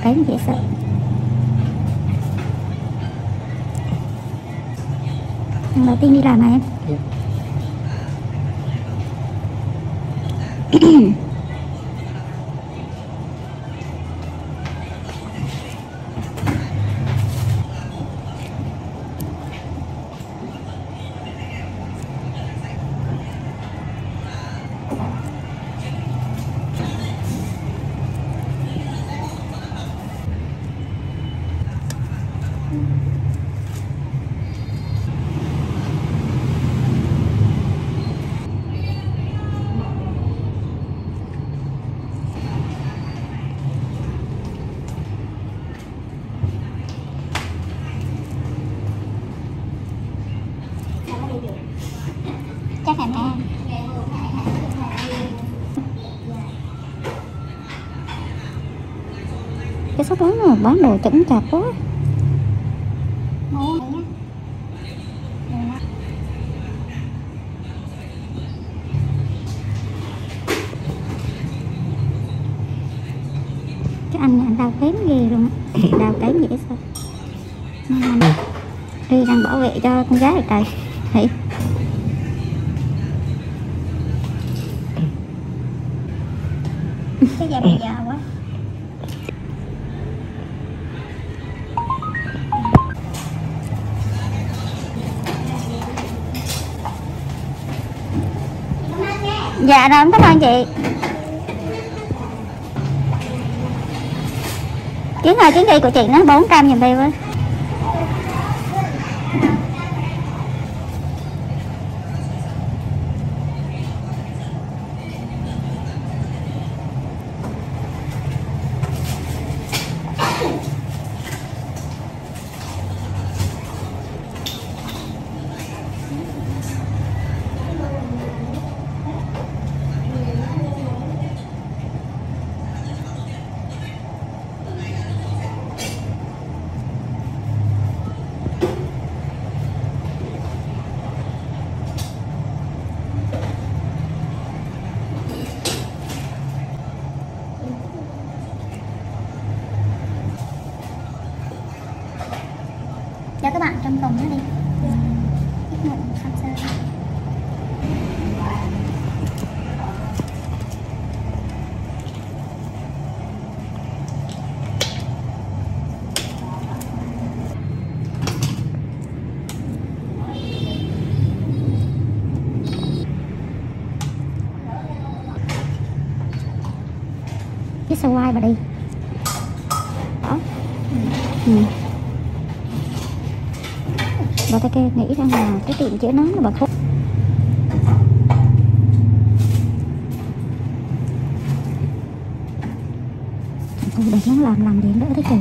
cánh dễ sợ. Lần đầu tiên đi làm hả em? Chắc em ăn. Cái shop đó nó bán đồ chững chạc quá. Cái anh này anh đào kém ghê luôn á. Đào kém dễ sợ. Đi đang bảo vệ cho con gái trời. Thấy cái da bị già quá. Dạ rồi, em cảm ơn chị. Chuyến đi của chị nó 400 giùm đi với. Cho các bạn trong phòng nó đi. Ít một sắp sơ. Cái sao quai bà đi. Đó. Bà ta kêu nghĩ rằng là cái tiệm chữa nóng là bà không. Tôi đẹp lắm, làm gì đỡ thấy trời.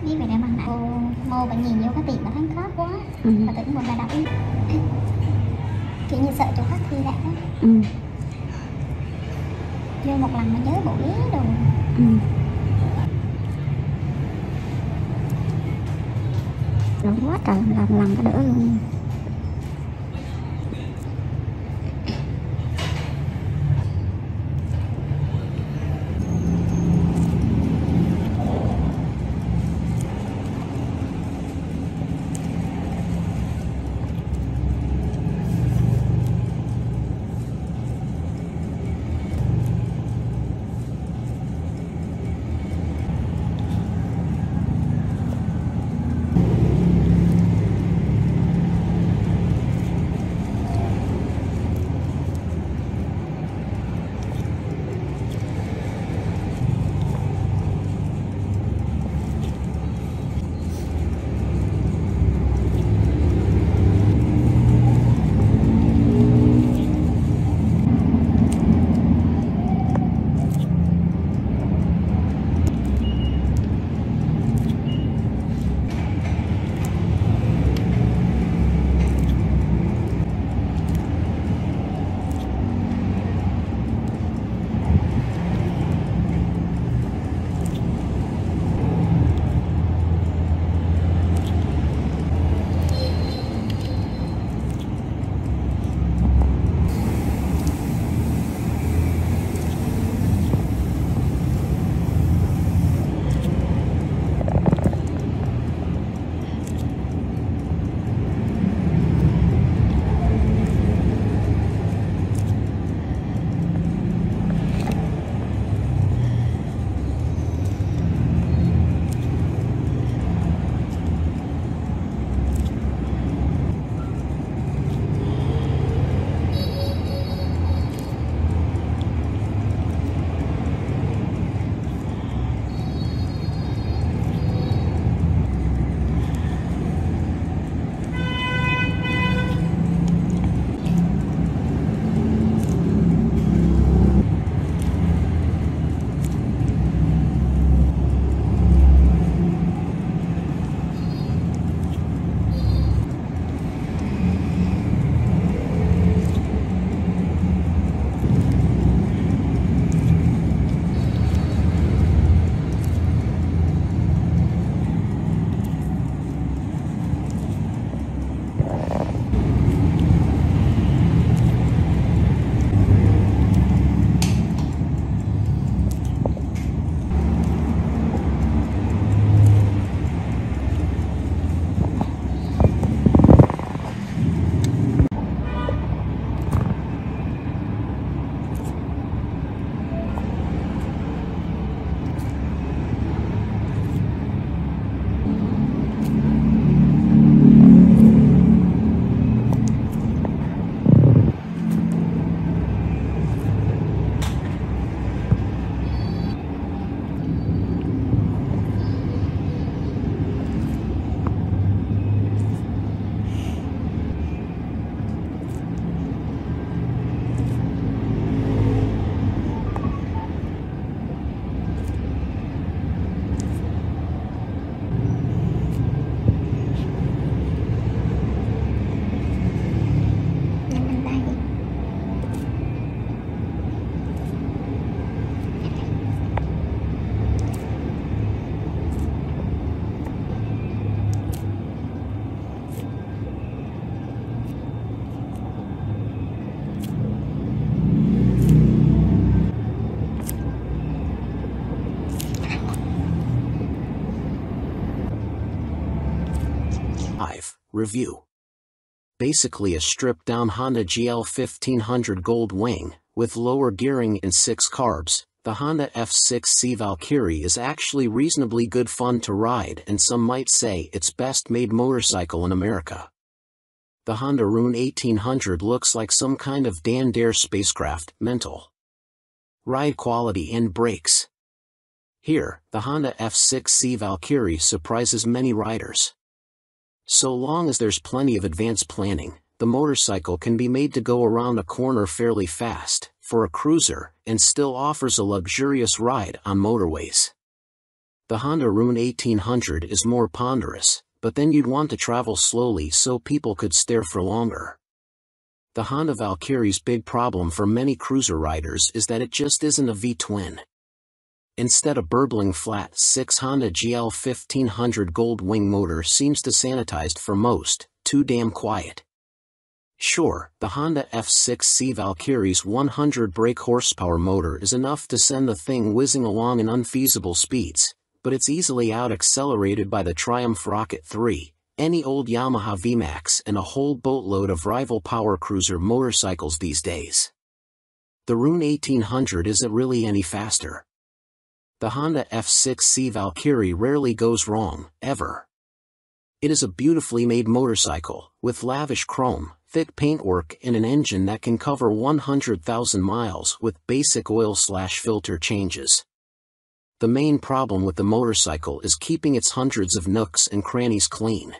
Biết mày đang bằng nặng. Mô bà nhìn vô cái tiệm mà thấy khóc quá. Bà tưởng một bà đọc kiểu như sợ chỗ khách thi đạt á. Vô một lần mà nhớ bộ ghế đồ. Rồi quá trời, làm lần có đỡ luôn. Review. Basically a stripped-down Honda GL 1500 Gold Wing, with lower gearing and 6 carbs. The Honda F6C Valkyrie is actually reasonably good fun to ride, and some might say it's best-made motorcycle in America. The Honda Rune 1800 looks like some kind of Dan Dare spacecraft. Mental. Ride quality and brakes. Here, the Honda F6C Valkyrie surprises many riders. So long as there's plenty of advanced planning, the motorcycle can be made to go around a corner fairly fast, for a cruiser, and still offers a luxurious ride on motorways. The Honda Rune 1800 is more ponderous, but then you'd want to travel slowly so people could stare for longer. The Honda Valkyrie's big problem for many cruiser riders is that it just isn't a V-twin. Instead, a burbling flat 6 Honda GL 1500 Gold Wing motor seems to sanitized for most, too damn quiet. Sure, the Honda F6C Valkyrie's 100 brake horsepower motor is enough to send the thing whizzing along in unfeasible speeds, but it's easily out-accelerated by the Triumph Rocket 3, any old Yamaha VMAX, and a whole boatload of rival power cruiser motorcycles these days. The Rune 1800 isn't really any faster. The Honda F6C Valkyrie rarely goes wrong, ever. It is a beautifully made motorcycle, with lavish chrome, thick paintwork and an engine that can cover 100,000 miles with basic oil/filter changes. The main problem with the motorcycle is keeping its hundreds of nooks and crannies clean.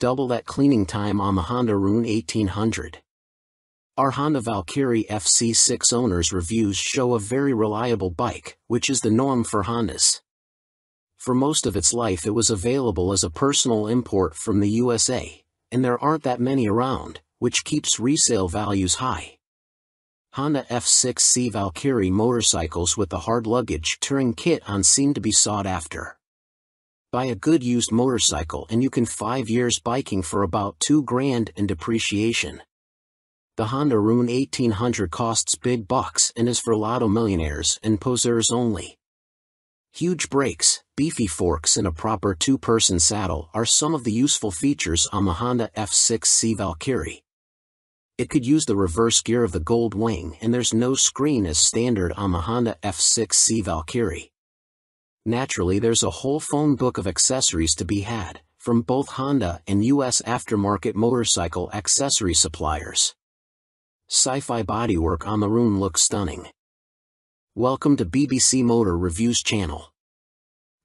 Double that cleaning time on the Honda Rune 1800. Our Honda Valkyrie FC6 owners' reviews show a very reliable bike, which is the norm for Hondas. For most of its life it was available as a personal import from the USA, and there aren't that many around, which keeps resale values high. Honda F6C Valkyrie motorcycles with the hard luggage touring kit on seem to be sought after. Buy a good used motorcycle and you can 5 years biking for about $2,000 in depreciation. The Honda Rune 1800 costs big bucks and is for lotto millionaires and poseurs only. Huge brakes, beefy forks and a proper 2-person saddle are some of the useful features on the Honda F6C Valkyrie. It could use the reverse gear of the Gold Wing, and there's no screen as standard on the Honda F6C Valkyrie. Naturally, there's a whole phone book of accessories to be had, from both Honda and US aftermarket motorcycle accessory suppliers. Sci-fi bodywork on the Rune looks stunning. Welcome to BBC Motor Reviews channel.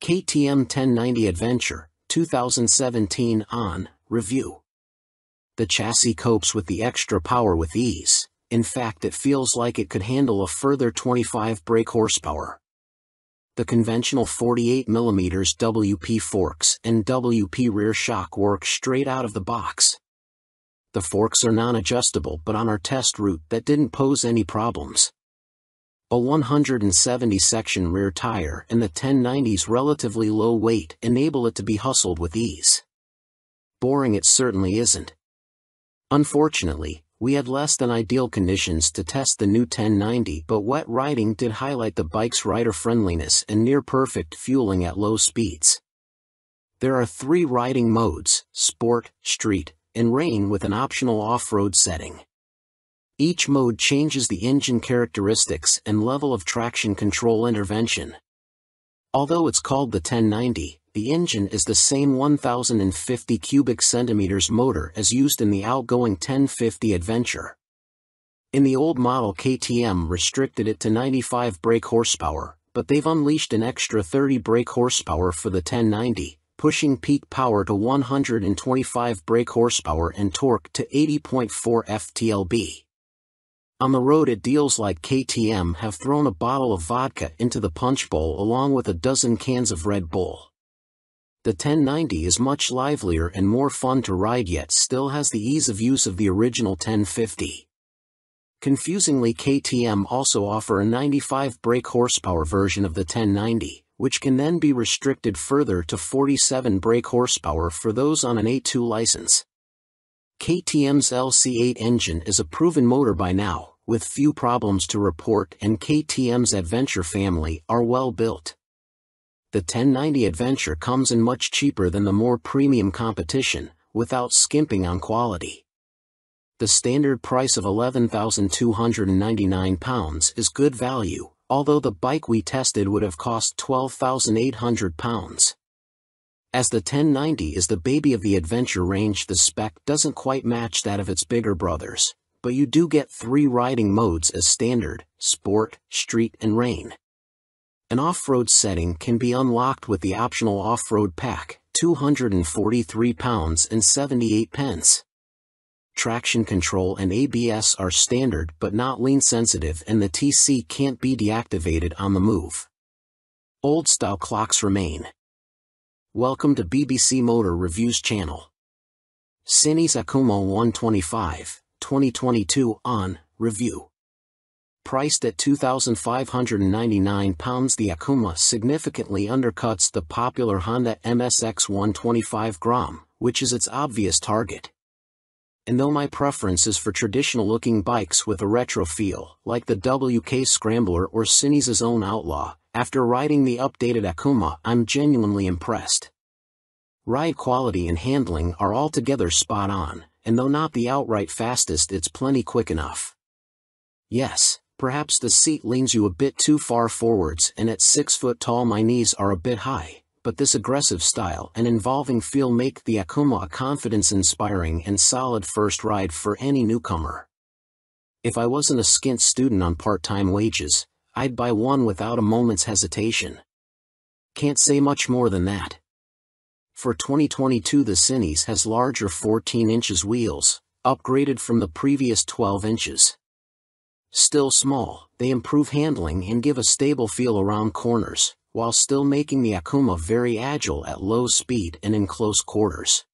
KTM 1090 Adventure, 2017 on review. The chassis copes with the extra power with ease. In fact, it feels like it could handle a further 25 brake horsepower. The conventional 48mm WP forks and WP rear shock work straight out of the box. The forks are non-adjustable, but on our test route that didn't pose any problems. A 170-section rear tire and the 1090's relatively low weight enable it to be hustled with ease. Boring it certainly isn't. Unfortunately, we had less than ideal conditions to test the new 1090, but wet riding did highlight the bike's rider friendliness and near-perfect fueling at low speeds. There are 3 riding modes: Sport, Street, and Rain, with an optional off-road setting. Each mode changes the engine characteristics and level of traction control intervention. Although it's called the 1090, the engine is the same 1050 cubic centimeters motor as used in the outgoing 1050 Adventure. In the old model, KTM restricted it to 95 brake horsepower, but they've unleashed an extra 30 brake horsepower for the 1090, pushing peak power to 125 brake horsepower and torque to 80.4 ft-lb. On the road, it deals like KTM have thrown a bottle of vodka into the punch bowl along with a dozen cans of Red Bull. The 1090 is much livelier and more fun to ride, yet still has the ease of use of the original 1050. Confusingly, KTM also offer a 95 brake horsepower version of the 1090, which can then be restricted further to 47 brake horsepower for those on an A2 license. KTM's LC8 engine is a proven motor by now, with few problems to report, and KTM's Adventure family are well built. The 1090 Adventure comes in much cheaper than the more premium competition, without skimping on quality. The standard price of £11,299 is good value, although the bike we tested would have cost £12,800. As the 1090 is the baby of the adventure range, the spec doesn't quite match that of its bigger brothers, but you do get 3 riding modes as standard, sport, street and rain. An off-road setting can be unlocked with the optional off-road pack, £243.78. Traction control and ABS are standard but not lean sensitive, and the TC can't be deactivated on the move. Old-style clocks remain. Welcome to BBC Motor Reviews channel. Cines Akuma 125, 2022 on review. Priced at £2,599, the Akuma significantly undercuts the popular Honda MSX 125 Grom, which is its obvious target. And though my preference is for traditional-looking bikes with a retro feel, like the WK Scrambler or Cines's own Outlaw, after riding the updated Akuma, I'm genuinely impressed. Ride quality and handling are altogether spot on, and though not the outright fastest, it's plenty quick enough. Yes, perhaps the seat leans you a bit too far forwards, and at 6 foot tall my knees are a bit high, but this aggressive style and involving feel make the Akuma a confidence-inspiring and solid first ride for any newcomer. If I wasn't a skint student on part-time wages, I'd buy one without a moment's hesitation. Can't say much more than that. For 2022, the Cines has larger 14 inches wheels, upgraded from the previous 12 inches. Still small, they improve handling and give a stable feel around corners, while still making the Akuma very agile at low speed and in close quarters.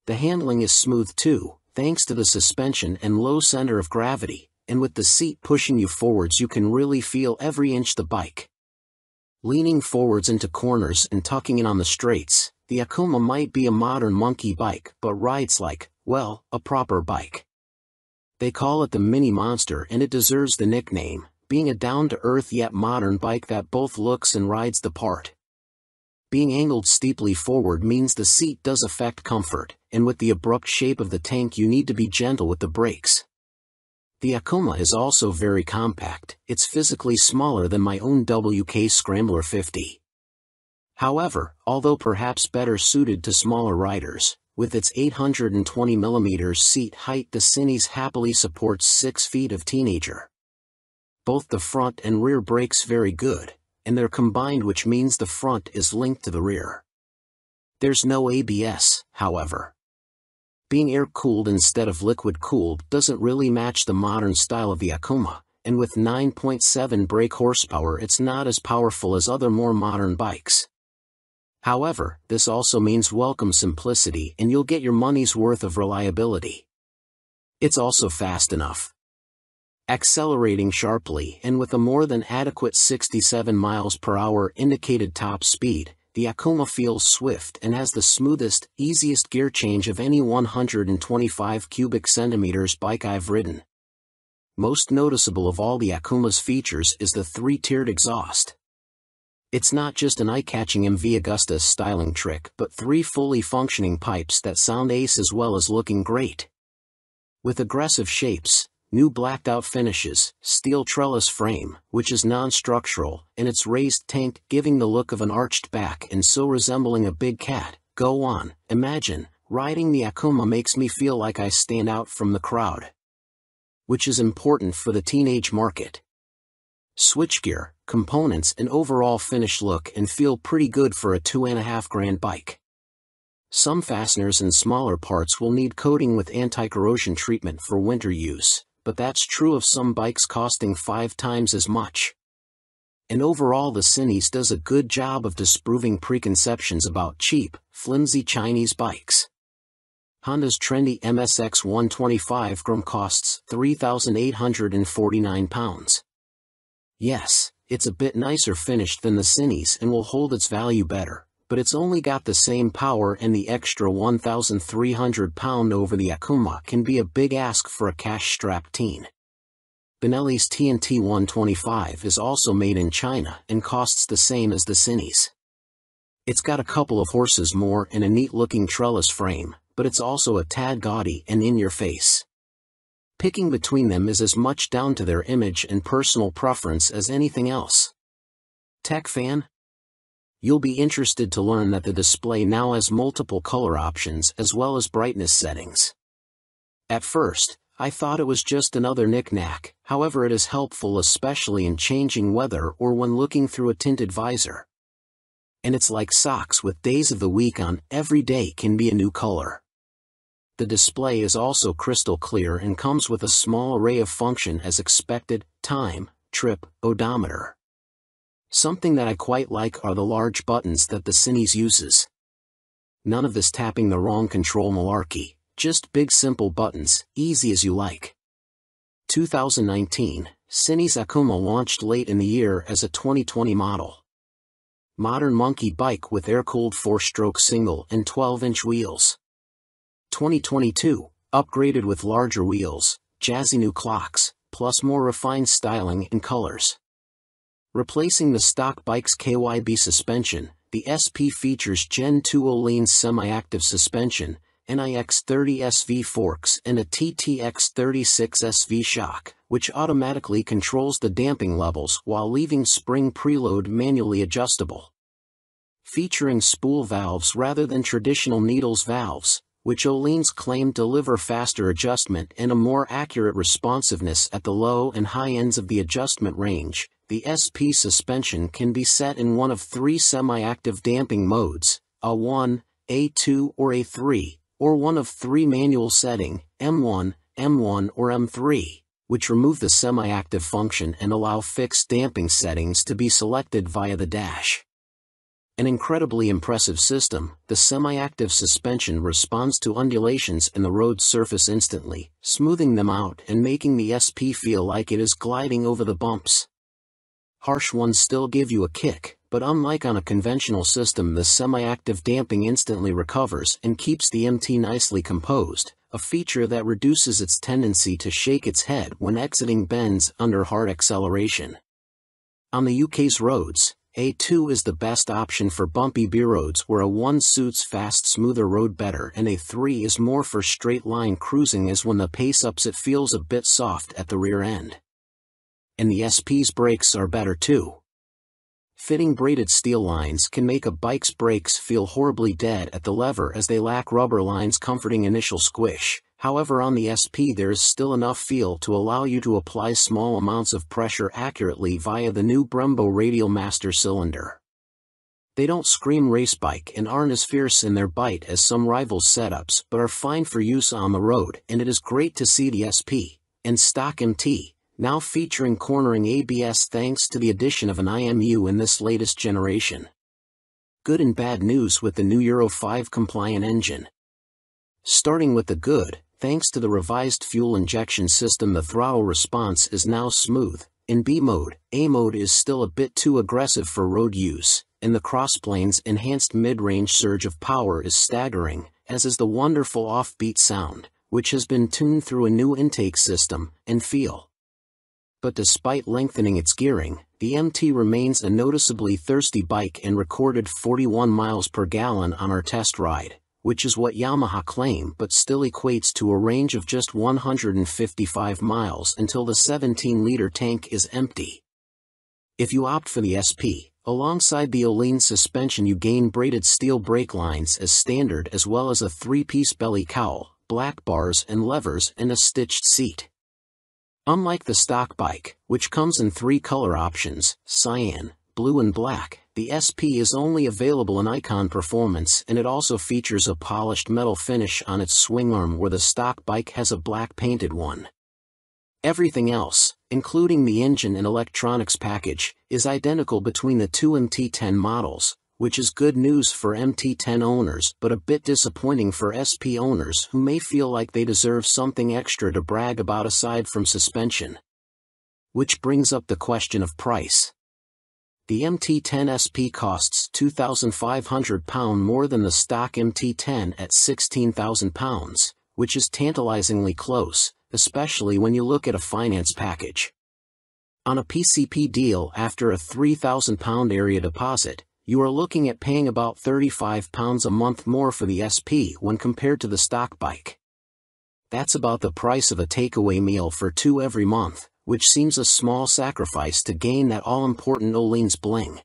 The handling is smooth too, thanks to the suspension and low center of gravity, and with the seat pushing you forwards you can really feel every inch the bike. Leaning forwards into corners and tucking in on the straights, the Akuma might be a modern monkey bike but rides like, well, a proper bike. They call it the Mini Monster, and it deserves the nickname, being a down-to-earth yet modern bike that both looks and rides the part. Being angled steeply forward means the seat does affect comfort, and with the abrupt shape of the tank you need to be gentle with the brakes. The Akuma is also very compact. It's physically smaller than my own WK Scrambler 50. However, although perhaps better suited to smaller riders, with its 820mm seat height, the Cines happily supports 6 feet of teenager. Both the front and rear brakes very good, and they're combined, which means the front is linked to the rear. There's no ABS, however. Being air-cooled instead of liquid-cooled doesn't really match the modern style of the Akuma, and with 9.7 brake horsepower it's not as powerful as other more modern bikes. However, this also means welcome simplicity, and you'll get your money's worth of reliability. It's also fast enough. Accelerating sharply and with a more than adequate 67 miles per hour indicated top speed, the Akuma feels swift and has the smoothest, easiest gear change of any 125 cubic centimeters bike I've ridden. Most noticeable of all the Akuma's features is the 3-tiered exhaust. It's not just an eye-catching MV Agusta styling trick, but 3 fully functioning pipes that sound ace as well as looking great. With aggressive shapes, new blacked-out finishes, steel trellis frame, which is non-structural, and its raised tank giving the look of an arched back and so resembling a big cat, go on, imagine, riding the Akuma makes me feel like I stand out from the crowd. Which is important for the teenage market. Switchgear, components and overall finish look and feel pretty good for a $2,500 bike. Some fasteners and smaller parts will need coating with anti-corrosion treatment for winter use, but that's true of some bikes costing 5 times as much. And overall the Cines does a good job of disproving preconceptions about cheap, flimsy Chinese bikes. Honda's trendy MSX 125 Grom costs £3,849. Yes, it's a bit nicer finished than the Cines and will hold its value better, but it's only got the same power, and the extra £1,300 over the Akuma can be a big ask for a cash-strapped teen. Benelli's TNT 125 is also made in China and costs the same as the Cines. It's got a couple of horses more and a neat-looking trellis frame, but it's also a tad gaudy and in your face. Picking between them is as much down to their image and personal preference as anything else. Tech fan? You'll be interested to learn that the display now has multiple color options as well as brightness settings. At first, I thought it was just another knick-knack, however it is helpful especially in changing weather or when looking through a tinted visor. And it's like socks with days of the week on, every day can be a new color. The display is also crystal clear and comes with a small array of function as expected: time, trip, odometer. Something that I quite like are the large buttons that the Cines uses. None of this tapping the wrong control malarkey, just big simple buttons, easy as you like. 2019, Cines Akuma launched late in the year as a 2020 model. Modern monkey bike with air-cooled 4-stroke single and 12-inch wheels. 2022, upgraded with larger wheels, jazzy new clocks, plus more refined styling and colors. Replacing the stock bike's KYB suspension, the SP features Gen 2 Öhlins semi-active suspension, NIX30 SV forks and a TTX36 SV shock, which automatically controls the damping levels while leaving spring preload manually adjustable. Featuring spool valves rather than traditional needles valves, which Öhlins claim deliver faster adjustment and a more accurate responsiveness at the low and high ends of the adjustment range, the SP suspension can be set in one of 3 semi-active damping modes, A1, A2 or A3, or one of 3 manual setting, M1, M1 or M3, which remove the semi-active function and allow fixed damping settings to be selected via the dash. An incredibly impressive system, the semi-active suspension responds to undulations in the road surface instantly, smoothing them out and making the SP feel like it is gliding over the bumps. Harsh ones still give you a kick, but unlike on a conventional system, the semi-active damping instantly recovers and keeps the MT nicely composed, a feature that reduces its tendency to shake its head when exiting bends under hard acceleration. On the UK's roads, A2 is the best option for bumpy B roads where A1 suits fast, smoother road better, and A3 is more for straight line cruising, as when the pace ups it feels a bit soft at the rear end. And the SP's brakes are better too. Fitting braided steel lines can make a bike's brakes feel horribly dead at the lever as they lack rubber lines comforting initial squish. However, on the SP there is still enough feel to allow you to apply small amounts of pressure accurately via the new Brembo Radial Master cylinder. They don't scream race bike and aren't as fierce in their bite as some rivals' setups, but are fine for use on the road, and it is great to see the SP and stock MT now featuring cornering ABS thanks to the addition of an IMU in this latest generation. Good and bad news with the new Euro 5 compliant engine. Starting with the good, thanks to the revised fuel injection system, the throttle response is now smooth. In B mode, A mode is still a bit too aggressive for road use, and the crossplane's enhanced mid-range surge of power is staggering, as is the wonderful offbeat sound, which has been tuned through a new intake system and feel. But despite lengthening its gearing, the MT remains a noticeably thirsty bike and recorded 41 miles per gallon on our test ride, which is what Yamaha claim, but still equates to a range of just 155 miles until the 17-liter tank is empty. If you opt for the SP, alongside the Öhlins suspension you gain braided steel brake lines as standard, as well as a 3-piece belly cowl, black bars and levers, and a stitched seat. Unlike the stock bike, which comes in 3 color options, cyan, blue and black, the SP is only available in Icon Performance, and it also features a polished metal finish on its swing arm where the stock bike has a black painted one. Everything else, including the engine and electronics package, is identical between the 2 MT10 models, which is good news for MT10 owners but a bit disappointing for SP owners who may feel like they deserve something extra to brag about aside from suspension. Which brings up the question of price. The MT10 SP costs £2,500 more than the stock MT10 at £16,000, which is tantalizingly close, especially when you look at a finance package. On a PCP deal after a £3,000 area deposit, you are looking at paying about £35 a month more for the SP when compared to the stock bike. That's about the price of a takeaway meal for two every month, which seems a small sacrifice to gain that all-important Öhlins bling.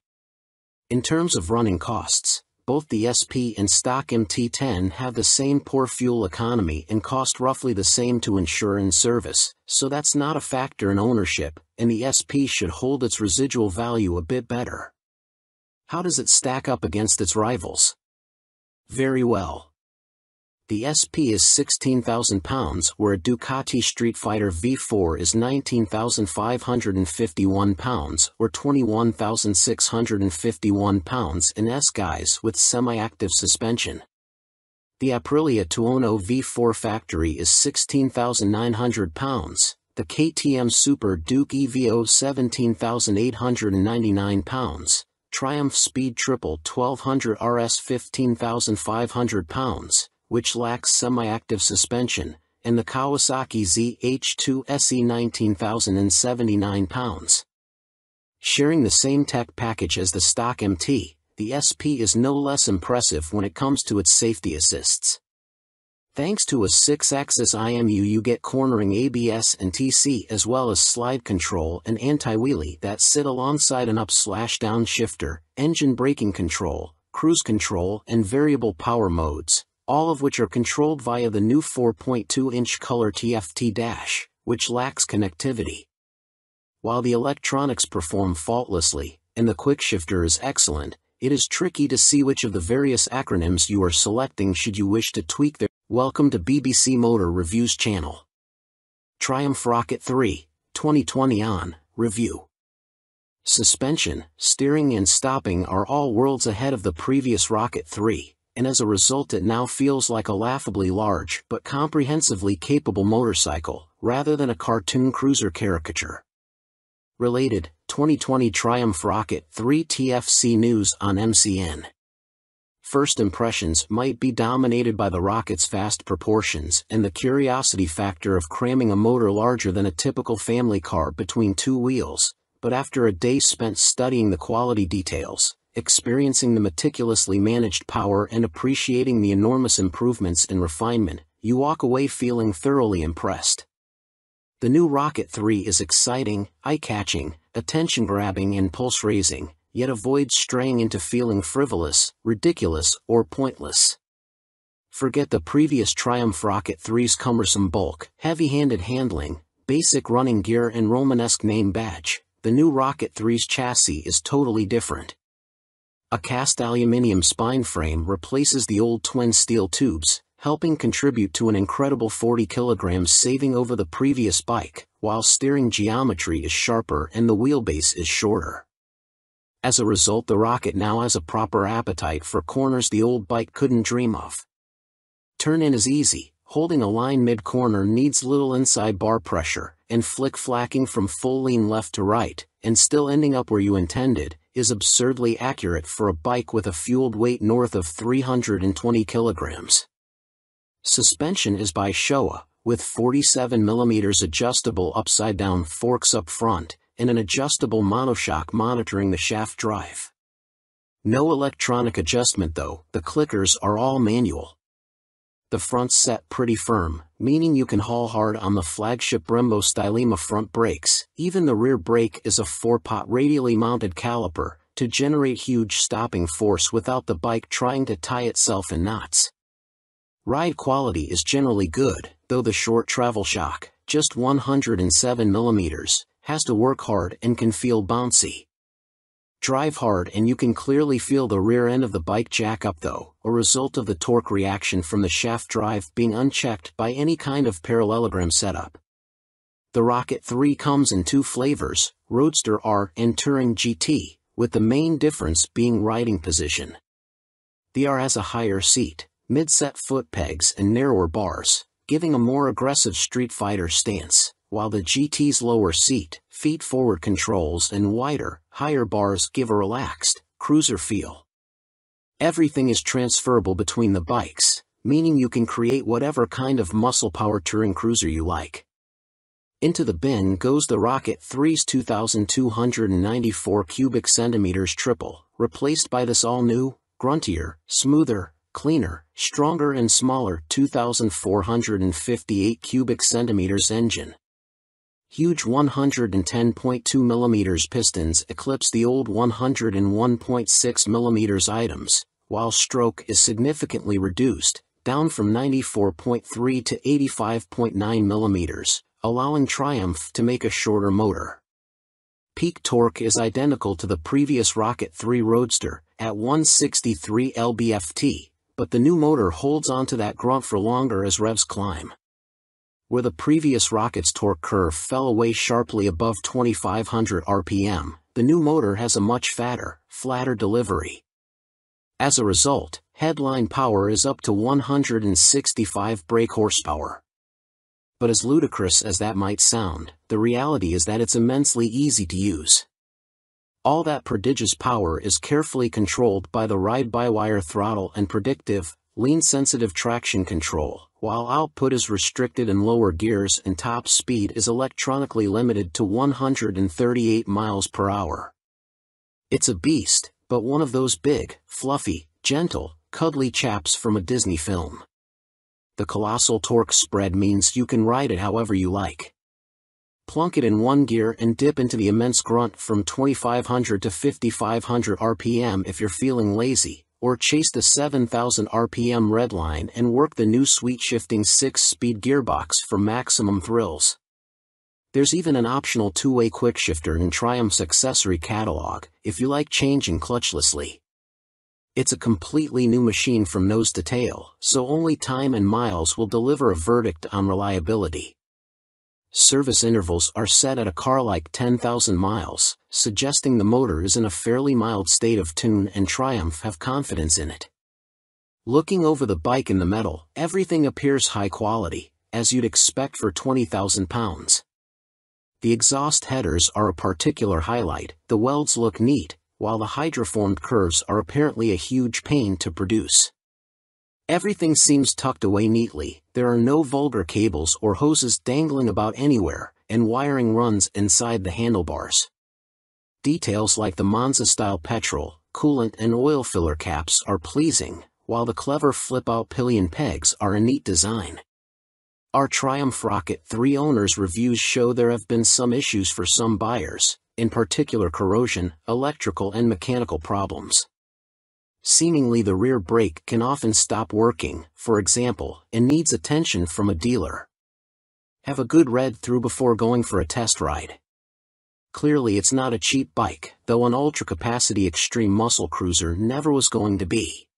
In terms of running costs, both the SP and stock MT10 have the same poor fuel economy and cost roughly the same to insure and service, so that's not a factor in ownership, and the SP should hold its residual value a bit better. How does it stack up against its rivals? Very well. The SP is £16,000, where a Ducati Street Fighter V4 is £19,551, or £21,651 in S-Guise with semi-active suspension. The Aprilia Tuono V4 factory is £16,900, the KTM Super Duke EVO £17,899, Triumph Speed Triple 1200 RS £15,500, which lacks semi-active suspension, and the Kawasaki ZH2 SE £19,079. Sharing the same tech package as the stock MT, the SP is no less impressive when it comes to its safety assists. Thanks to a 6-axis IMU, you get cornering ABS and TC as well as slide control and anti-wheelie that sit alongside an up/down shifter, engine braking control, cruise control and variable power modes, all of which are controlled via the new 4.2-inch color TFT dash, which lacks connectivity. While the electronics perform faultlessly, and the quickshifter is excellent, it is tricky to see which of the various acronyms you are selecting should you wish to tweak their. Welcome to BBC Motor Reviews channel. Triumph Rocket 3, 2020 on review. Suspension, steering and stopping are all worlds ahead of the previous Rocket 3, and as a result it now feels like a laughably large but comprehensively capable motorcycle, rather than a cartoon cruiser caricature. Related, 2020 Triumph Rocket 3 TFC news on MCN. First impressions might be dominated by the Rocket's vast proportions and the curiosity factor of cramming a motor larger than a typical family car between two wheels, but after a day spent studying the quality details, experiencing the meticulously managed power and appreciating the enormous improvements in refinement, you walk away feeling thoroughly impressed. The new Rocket 3 is exciting, eye-catching, attention-grabbing and pulse-raising, yet avoids straying into feeling frivolous, ridiculous, or pointless. Forget the previous Triumph Rocket 3's cumbersome bulk, heavy-handed handling, basic running gear and Romanesque name badge. The new Rocket 3's chassis is totally different. A cast aluminium spine frame replaces the old twin steel tubes, helping contribute to an incredible 40 kilograms saving over the previous bike, while steering geometry is sharper and the wheelbase is shorter. As a result, the Rocket now has a proper appetite for corners the old bike couldn't dream of. Turn-in is easy, holding a line mid-corner needs little inside bar pressure, and flick-flacking from full lean left to right, and still ending up where you intended, is absurdly accurate for a bike with a fueled weight north of 320 kilograms. Suspension is by Showa, with 47mm adjustable upside-down forks up front, and an adjustable monoshock monitoring the shaft drive. No electronic adjustment though, the clickers are all manual. The front's set pretty firm, meaning you can haul hard on the flagship Brembo Stylema front brakes. Even the rear brake is a 4-pot radially mounted caliper, to generate huge stopping force without the bike trying to tie itself in knots. Ride quality is generally good, though the short travel shock, just 107mm, has to work hard and can feel bouncy. Drive hard and you can clearly feel the rear end of the bike jack up though, a result of the torque reaction from the shaft drive being unchecked by any kind of parallelogram setup. The Rocket 3 comes in two flavors, Roadster R and Touring GT, with the main difference being riding position. The R has a higher seat, mid-set foot pegs and narrower bars, giving a more aggressive Street Fighter stance, while the GT's lower seat, feet-forward controls and wider, higher bars give a relaxed, cruiser feel. Everything is transferable between the bikes, meaning you can create whatever kind of muscle-power touring cruiser you like. Into the bin goes the Rocket 3's 2,294 cubic centimeters triple, replaced by this all-new, gruntier, smoother, cleaner, stronger and smaller 2,458 cubic centimeters engine. Huge 110.2 mm pistons eclipse the old 101.6 mm items, while stroke is significantly reduced, down from 94.3 to 85.9 mm, allowing Triumph to make a shorter motor. Peak torque is identical to the previous Rocket 3 Roadster, at 163 lb-ft, but the new motor holds onto that grunt for longer as revs climb. Where the previous Rocket's torque curve fell away sharply above 2,500 rpm, the new motor has a much fatter, flatter delivery. As a result, headline power is up to 165 brake horsepower. But as ludicrous as that might sound, the reality is that it's immensely easy to use. All that prodigious power is carefully controlled by the ride-by-wire throttle and predictive, lean-sensitive traction control, while output is restricted in lower gears and top speed is electronically limited to 138 miles per hour. It's a beast, but one of those big, fluffy, gentle, cuddly chaps from a Disney film. The colossal torque spread means you can ride it however you like. Plunk it in one gear and dip into the immense grunt from 2,500 to 5,500 rpm if you're feeling lazy, or chase the 7,000 rpm redline and work the new sweet-shifting 6-speed gearbox for maximum thrills. There's even an optional two-way quickshifter in Triumph's accessory catalog, if you like changing clutchlessly. It's a completely new machine from nose to tail, so only time and miles will deliver a verdict on reliability. Service intervals are set at a car like 10,000 miles, suggesting the motor is in a fairly mild state of tune and Triumph have confidence in it. Looking over the bike in the metal, everything appears high quality, as you'd expect for 20,000 pounds. The exhaust headers are a particular highlight, the welds look neat, while the hydroformed curves are apparently a huge pain to produce. Everything seems tucked away neatly, there are no vulgar cables or hoses dangling about anywhere, and wiring runs inside the handlebars. Details like the Monza-style petrol, coolant and oil filler caps are pleasing, while the clever flip-out pillion pegs are a neat design. Our Triumph Rocket 3 owners' reviews show there have been some issues for some buyers, in particular corrosion, electrical and mechanical problems. Seemingly the rear brake can often stop working, for example, and needs attention from a dealer. Have a good read through before going for a test ride. Clearly it's not a cheap bike, though an ultra-capacity extreme muscle cruiser never was going to be.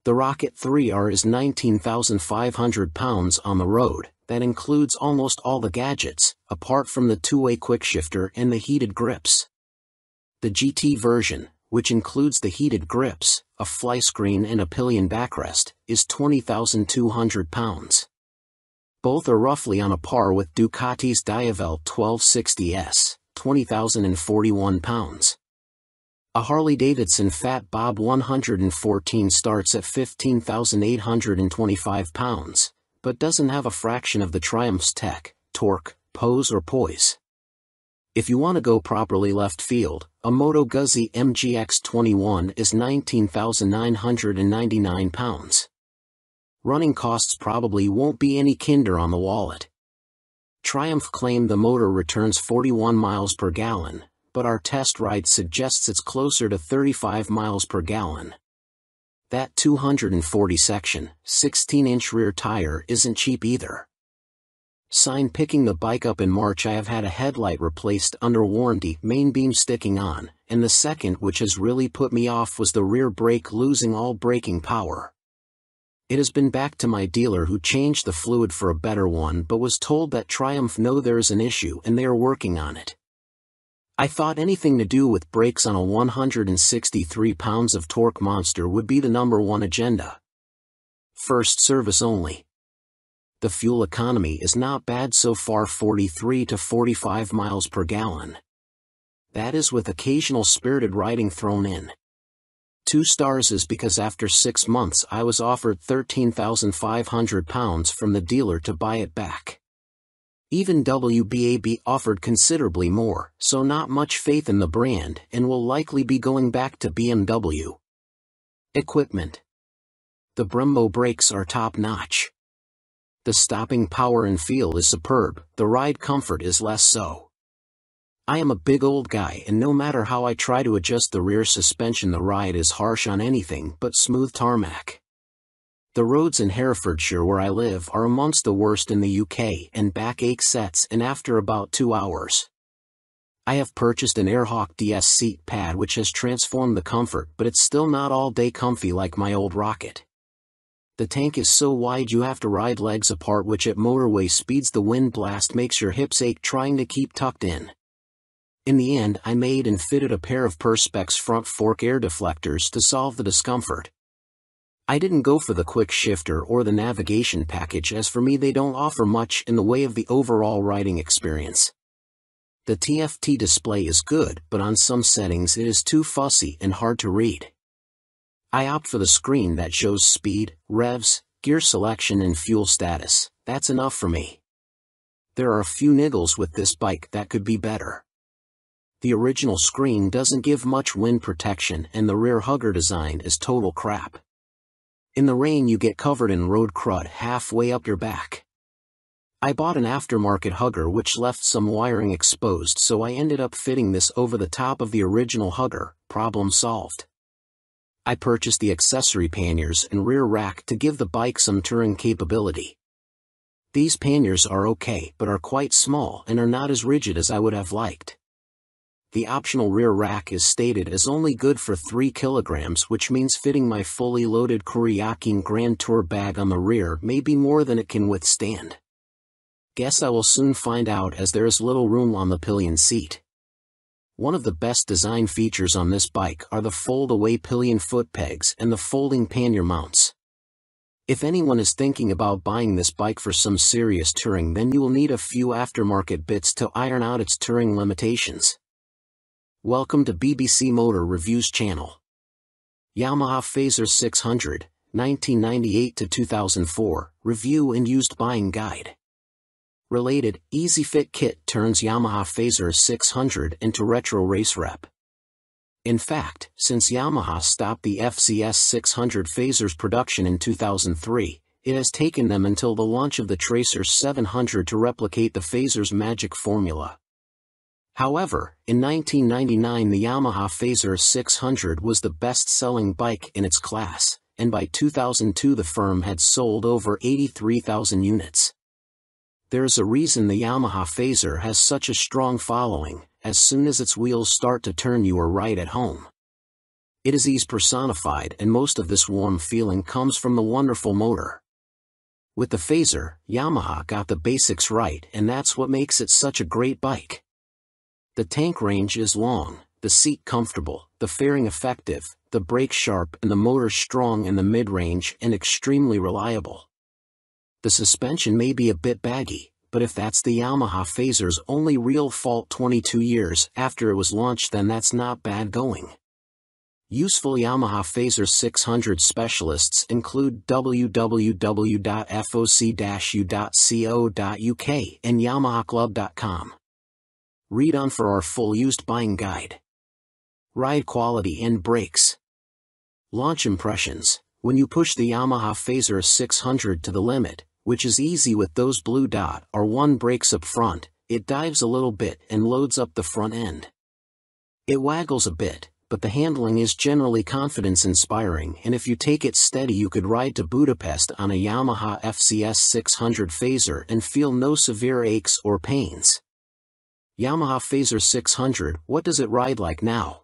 The Rocket 3R is 19,500 pounds on the road, that includes almost all the gadgets, apart from the two-way quickshifter and the heated grips. The GT version, which includes the heated grips, a fly screen and a pillion backrest, is 20,200 pounds. Both are roughly on a par with Ducati's Diavel 1260S, 20,041 pounds. A Harley-Davidson Fat Bob 114 starts at 15,825 pounds, but doesn't have a fraction of the Triumph's tech, torque, pose or poise. If you want to go properly left field, a Moto Guzzi MGX21 is 19,999 pounds. Running costs probably won't be any kinder on the wallet. Triumph claimed the motor returns 41 miles per gallon, but our test ride suggests it's closer to 35 miles per gallon. That 240 section, 16-inch rear tire isn't cheap either. Sign picking the bike up in March I have had a headlight replaced under warranty, main beam sticking on, and the second which has really put me off was the rear brake losing all braking power. It has been back to my dealer who changed the fluid for a better one but was told that Triumph know there's an issue and they are working on it. I thought anything to do with brakes on a 163 pounds of torque monster would be the #1 agenda. First service only. The fuel economy is not bad so far, 43 to 45 miles per gallon. That is with occasional spirited riding thrown in. 2 stars is because after 6 months I was offered 13,500 pounds from the dealer to buy it back. Even WBAB offered considerably more, so not much faith in the brand and will likely be going back to BMW. Equipment. The Brembo brakes are top-notch. The stopping power and feel is superb, the ride comfort is less so. I am a big old guy and no matter how I try to adjust the rear suspension the ride is harsh on anything but smooth tarmac. The roads in Herefordshire where I live are amongst the worst in the UK and backache sets in after about 2 hours. I have purchased an Airhawk DS seat pad which has transformed the comfort but it's still not all day comfy like my old Rocket. The tank is so wide you have to ride legs apart which at motorway speeds the wind blast makes your hips ache trying to keep tucked in. In the end I made and fitted a pair of Perspex front fork air deflectors to solve the discomfort. I didn't go for the quick shifter or the navigation package as for me they don't offer much in the way of the overall riding experience. The TFT display is good but on some settings it is too fussy and hard to read. I opt for the screen that shows speed, revs, gear selection and fuel status. That's enough for me. There are a few niggles with this bike that could be better. The original screen doesn't give much wind protection and the rear hugger design is total crap. In the rain you get covered in road crud halfway up your back. I bought an aftermarket hugger which left some wiring exposed so I ended up fitting this over the top of the original hugger, problem solved. I purchased the accessory panniers and rear rack to give the bike some touring capability. These panniers are okay but are quite small and are not as rigid as I would have liked. The optional rear rack is stated as only good for 3 kilograms which means fitting my fully loaded Kuryakyn Grand Tour bag on the rear may be more than it can withstand. Guess I will soon find out as there is little room on the pillion seat. One of the best design features on this bike are the fold-away pillion foot pegs and the folding pannier mounts. If anyone is thinking about buying this bike for some serious touring then you will need a few aftermarket bits to iron out its touring limitations. Welcome to BBC Motor Reviews channel. Yamaha Fazer 600, 1998 to 2004, Review and Used Buying Guide. Related, Easy Fit Kit turns Yamaha Fazer 600 into retro race rep. In fact, since Yamaha stopped the FZS 600 Fazer's production in 2003, it has taken them until the launch of the Tracer 700 to replicate the Fazer's magic formula. However, in 1999 the Yamaha Fazer 600 was the best-selling bike in its class, and by 2002 the firm had sold over 83,000 units. There's a reason the Yamaha Fazer has such a strong following. As soon as its wheels start to turn you are right at home. It is ease personified and most of this warm feeling comes from the wonderful motor. With the Fazer, Yamaha got the basics right and that's what makes it such a great bike. The tank range is long, the seat comfortable, the fairing effective, the brake sharp and the motor strong in the mid-range and extremely reliable. The suspension may be a bit baggy, but if that's the Yamaha Fazer's only real fault 22 years after it was launched then that's not bad going. Useful Yamaha Fazer 600 specialists include www.foc-u.co.uk and yamahaclub.com. Read on for our full used buying guide. Ride quality and brakes. Launch impressions. When you push the Yamaha Fazer 600 to the limit, which is easy with those blue dot or 1 brakes up front, it dives a little bit and loads up the front end. It waggles a bit, but the handling is generally confidence-inspiring and if you take it steady you could ride to Budapest on a Yamaha FZS 600 Fazer and feel no severe aches or pains. Yamaha Fazer 600, what does it ride like now?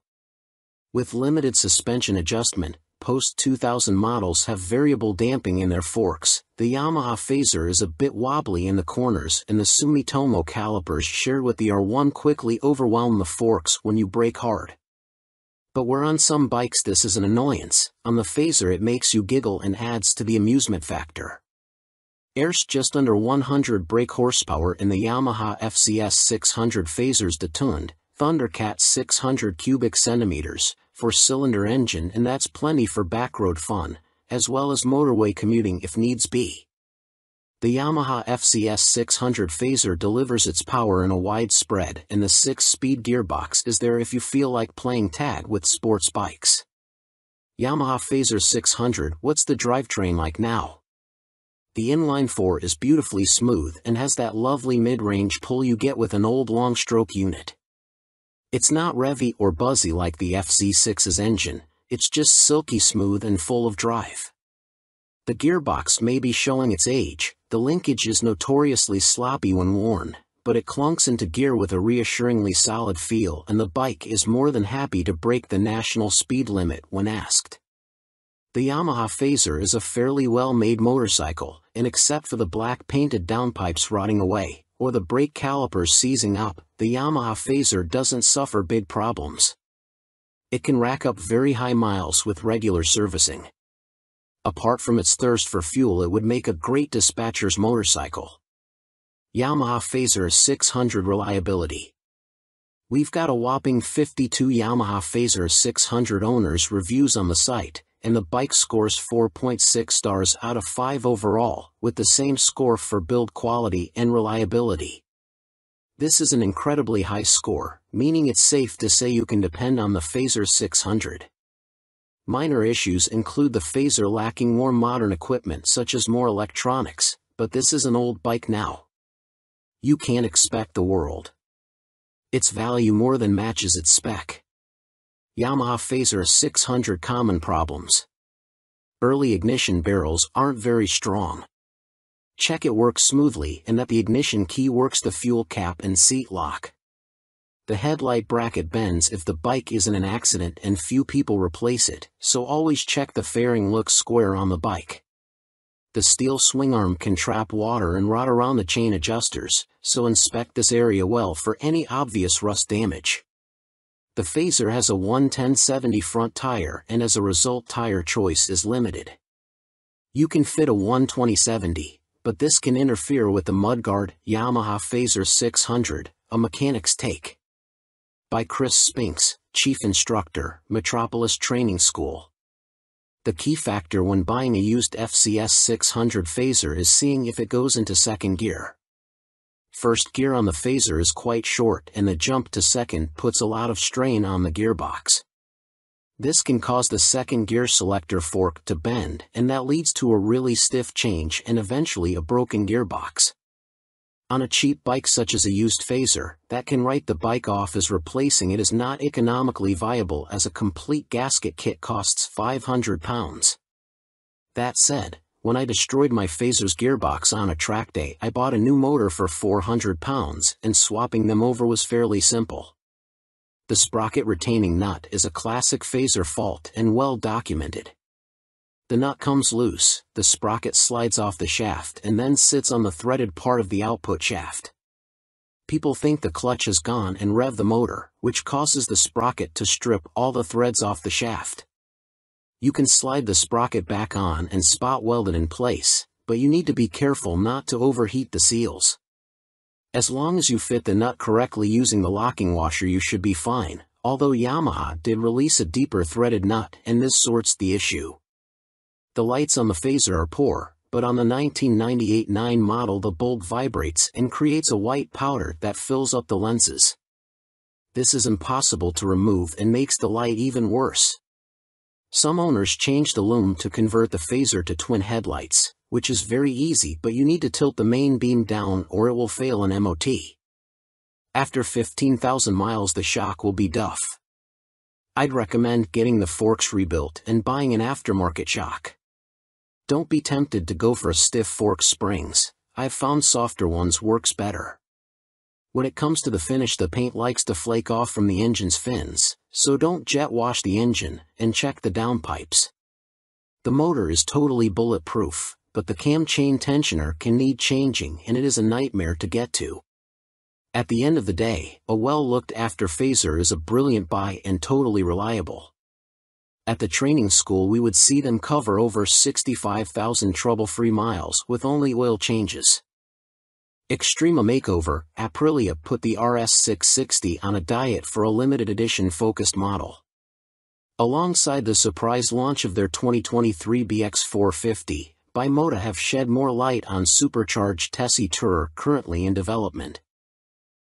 With limited suspension adjustment, post-2000 models have variable damping in their forks. The Yamaha Fazer is a bit wobbly in the corners and the Sumitomo calipers shared with the R1 quickly overwhelm the forks when you brake hard. But where on some bikes this is an annoyance, on the Fazer it makes you giggle and adds to the amusement factor. There's just under 100 brake horsepower in the Yamaha FZS 600 Fazer's detuned, Thundercat 600 cubic centimeters, 4-cylinder engine and that's plenty for backroad fun, as well as motorway commuting if needs be. The Yamaha FCS 600 Phaser delivers its power in a wide spread, and the 6-speed gearbox is there if you feel like playing tag with sports bikes. Yamaha Phaser 600. What's the drivetrain like now? The inline-4 is beautifully smooth and has that lovely mid-range pull you get with an old long-stroke unit. It's not revvy or buzzy like the FZ6's engine, it's just silky smooth and full of drive. The gearbox may be showing its age, the linkage is notoriously sloppy when worn, but it clunks into gear with a reassuringly solid feel, and the bike is more than happy to break the national speed limit when asked. The Yamaha Phaser is a fairly well-made motorcycle, and except for the black painted downpipes rotting away, or the brake calipers seizing up, the Yamaha Phaser doesn't suffer big problems. It can rack up very high miles with regular servicing. Apart from its thirst for fuel, it would make a great dispatcher's motorcycle. Yamaha Phaser 600 reliability. We've got a whopping 52 Yamaha Phaser 600 owners reviews on the site, and the bike scores 4.6 stars out of 5 overall, with the same score for build quality and reliability. This is an incredibly high score, meaning it's safe to say you can depend on the Phaser 600. Minor issues include the Phaser lacking more modern equipment such as more electronics, but this is an old bike now. You can't expect the world. Its value more than matches its spec. Yamaha Phaser 600 common problems. Early ignition barrels aren't very strong. Check it works smoothly and that the ignition key works the fuel cap and seat lock. The headlight bracket bends if the bike is in an accident and few people replace it, so always check the fairing looks square on the bike. The steel swingarm can trap water and rot around the chain adjusters, so inspect this area well for any obvious rust damage. The Phaser has a 110/70 front tire, and as a result tire choice is limited. You can fit a 120/70, but this can interfere with the mudguard. Yamaha Phaser 600, a mechanic's take. By Chris Spinks, Chief Instructor, Metropolis Training School. The key factor when buying a used FCS 600 Phaser is seeing if it goes into second gear. First gear on the Phaser is quite short, and the jump to second puts a lot of strain on the gearbox. This can cause the second gear selector fork to bend, and that leads to a really stiff change and eventually a broken gearbox. On a cheap bike such as a used Phaser, that can write the bike off as replacing it is not economically viable, as a complete gasket kit costs £500. That said, when I destroyed my Phaser's gearbox on a track day, I bought a new motor for £400, and swapping them over was fairly simple. The sprocket retaining nut is a classic Phaser fault and well documented. The nut comes loose, the sprocket slides off the shaft and then sits on the threaded part of the output shaft. People think the clutch is gone and rev the motor, which causes the sprocket to strip all the threads off the shaft. You can slide the sprocket back on and spot weld it in place, but you need to be careful not to overheat the seals. As long as you fit the nut correctly using the locking washer, you should be fine, although Yamaha did release a deeper threaded nut and this sorts the issue. The lights on the Phaser are poor, but on the 1998 9 model the bulb vibrates and creates a white powder that fills up the lenses. This is impossible to remove and makes the light even worse. Some owners change the lume to convert the Phaser to twin headlights, which is very easy, but you need to tilt the main beam down or it will fail an MOT. After 15,000 miles the shock will be duff. I'd recommend getting the forks rebuilt and buying an aftermarket shock. Don't be tempted to go for stiff fork springs. I've found softer ones works better. When it comes to the finish, the paint likes to flake off from the engine's fins, so don't jet wash the engine, and check the downpipes. The motor is totally bulletproof, but the cam chain tensioner can need changing and it is a nightmare to get to. At the end of the day, a well-looked-after Phaser is a brilliant buy and totally reliable. At the training school we would see them cover over 65,000 trouble-free miles with only oil changes. Extrema Makeover, Aprilia put the RS660 on a diet for a limited edition focused model. Alongside the surprise launch of their 2023 BX450, Bimota have shed more light on supercharged Tessie Tourer currently in development.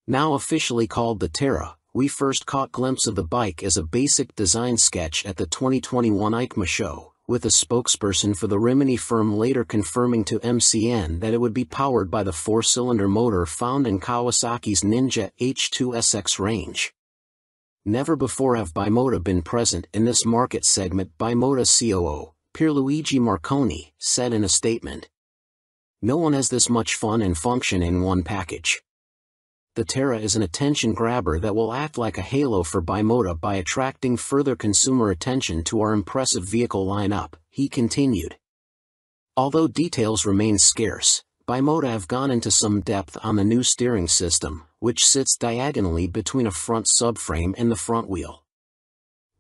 Now officially called the Terra, we first caught glimpse of the bike as a basic design sketch at the 2021 EICMA show, with a spokesperson for the Rimini firm later confirming to MCN that it would be powered by the 4-cylinder motor found in Kawasaki's Ninja H2 SX range. Never before have Bimota been present in this market segment, Bimota COO, Pierluigi Marconi, said in a statement. No one has this much fun and function in one package. The Terra is an attention grabber that will act like a halo for Bimota by attracting further consumer attention to our impressive vehicle lineup, he continued. Although details remain scarce, Bimota have gone into some depth on the new steering system, which sits diagonally between a front subframe and the front wheel.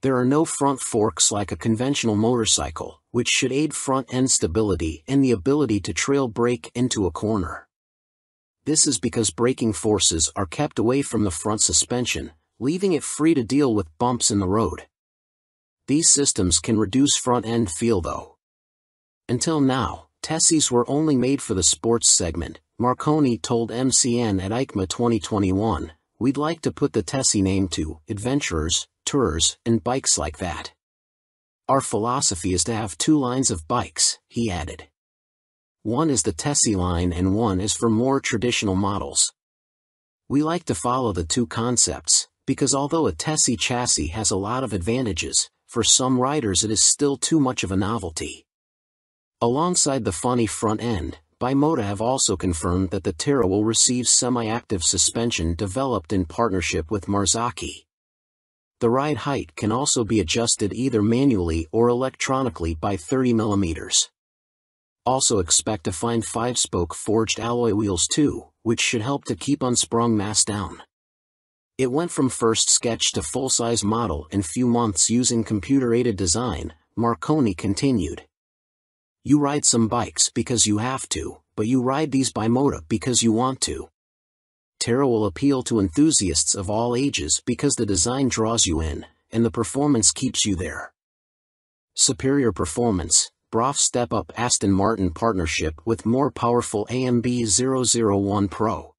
There are no front forks like a conventional motorcycle, which should aid front-end stability and the ability to trail brake into a corner. This is because braking forces are kept away from the front suspension, leaving it free to deal with bumps in the road. These systems can reduce front-end feel though. Until now, Tessies were only made for the sports segment, Marconi told MCN at EICMA 2021, we'd like to put the Tessie name to adventurers, tourers, and bikes like that. Our philosophy is to have two lines of bikes, he added. One is the Tessie line and one is for more traditional models. We like to follow the two concepts, because although a Tessie chassis has a lot of advantages, for some riders it is still too much of a novelty. Alongside the funny front end, Bimota have also confirmed that the Terra will receive semi-active suspension developed in partnership with Marzocchi. The ride height can also be adjusted either manually or electronically by 30 mm. Also expect to find 5-spoke forged alloy wheels too, which should help to keep unsprung mass down. It went from first sketch to full-size model in few months using computer-aided design, Marconi continued. You ride some bikes because you have to, but you ride these Bimota because you want to. Terra will appeal to enthusiasts of all ages because the design draws you in, and the performance keeps you there. Superior performance, BRAF Step Up Aston Martin partnership with more powerful AMB 001 Pro.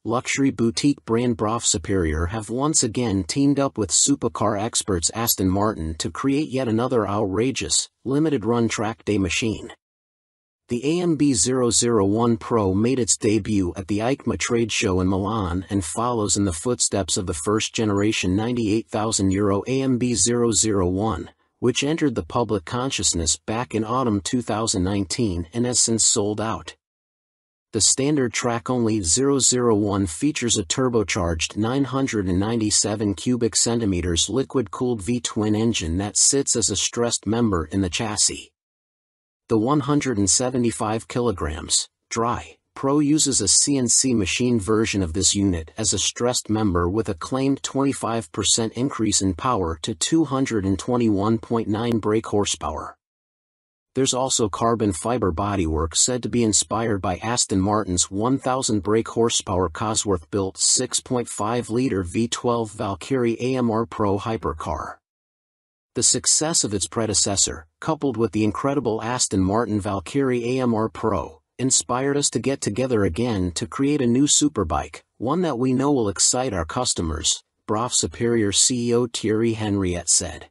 Luxury boutique brand BRAF Superior have once again teamed up with supercar experts Aston Martin to create yet another outrageous, limited-run track day machine. The AMB 001 Pro made its debut at the EICMA trade show in Milan and follows in the footsteps of the first-generation €98,000 AMB 001, which entered the public consciousness back in autumn 2019 and has since sold out. The standard track-only 001 features a turbocharged 997 cubic centimeters liquid-cooled V-twin engine that sits as a stressed member in the chassis. The 175 kilograms, dry, Pro uses a CNC machine version of this unit as a stressed member with a claimed 25% increase in power to 221.9 brake horsepower. There's also carbon fiber bodywork said to be inspired by Aston Martin's 1,000 brake horsepower Cosworth-built 6.5-liter V12 Valkyrie AMR Pro hypercar. The success of its predecessor, coupled with the incredible Aston Martin Valkyrie AMR Pro, inspired us to get together again to create a new superbike, one that we know will excite our customers, BRAF Superior CEO Thierry Henriette said.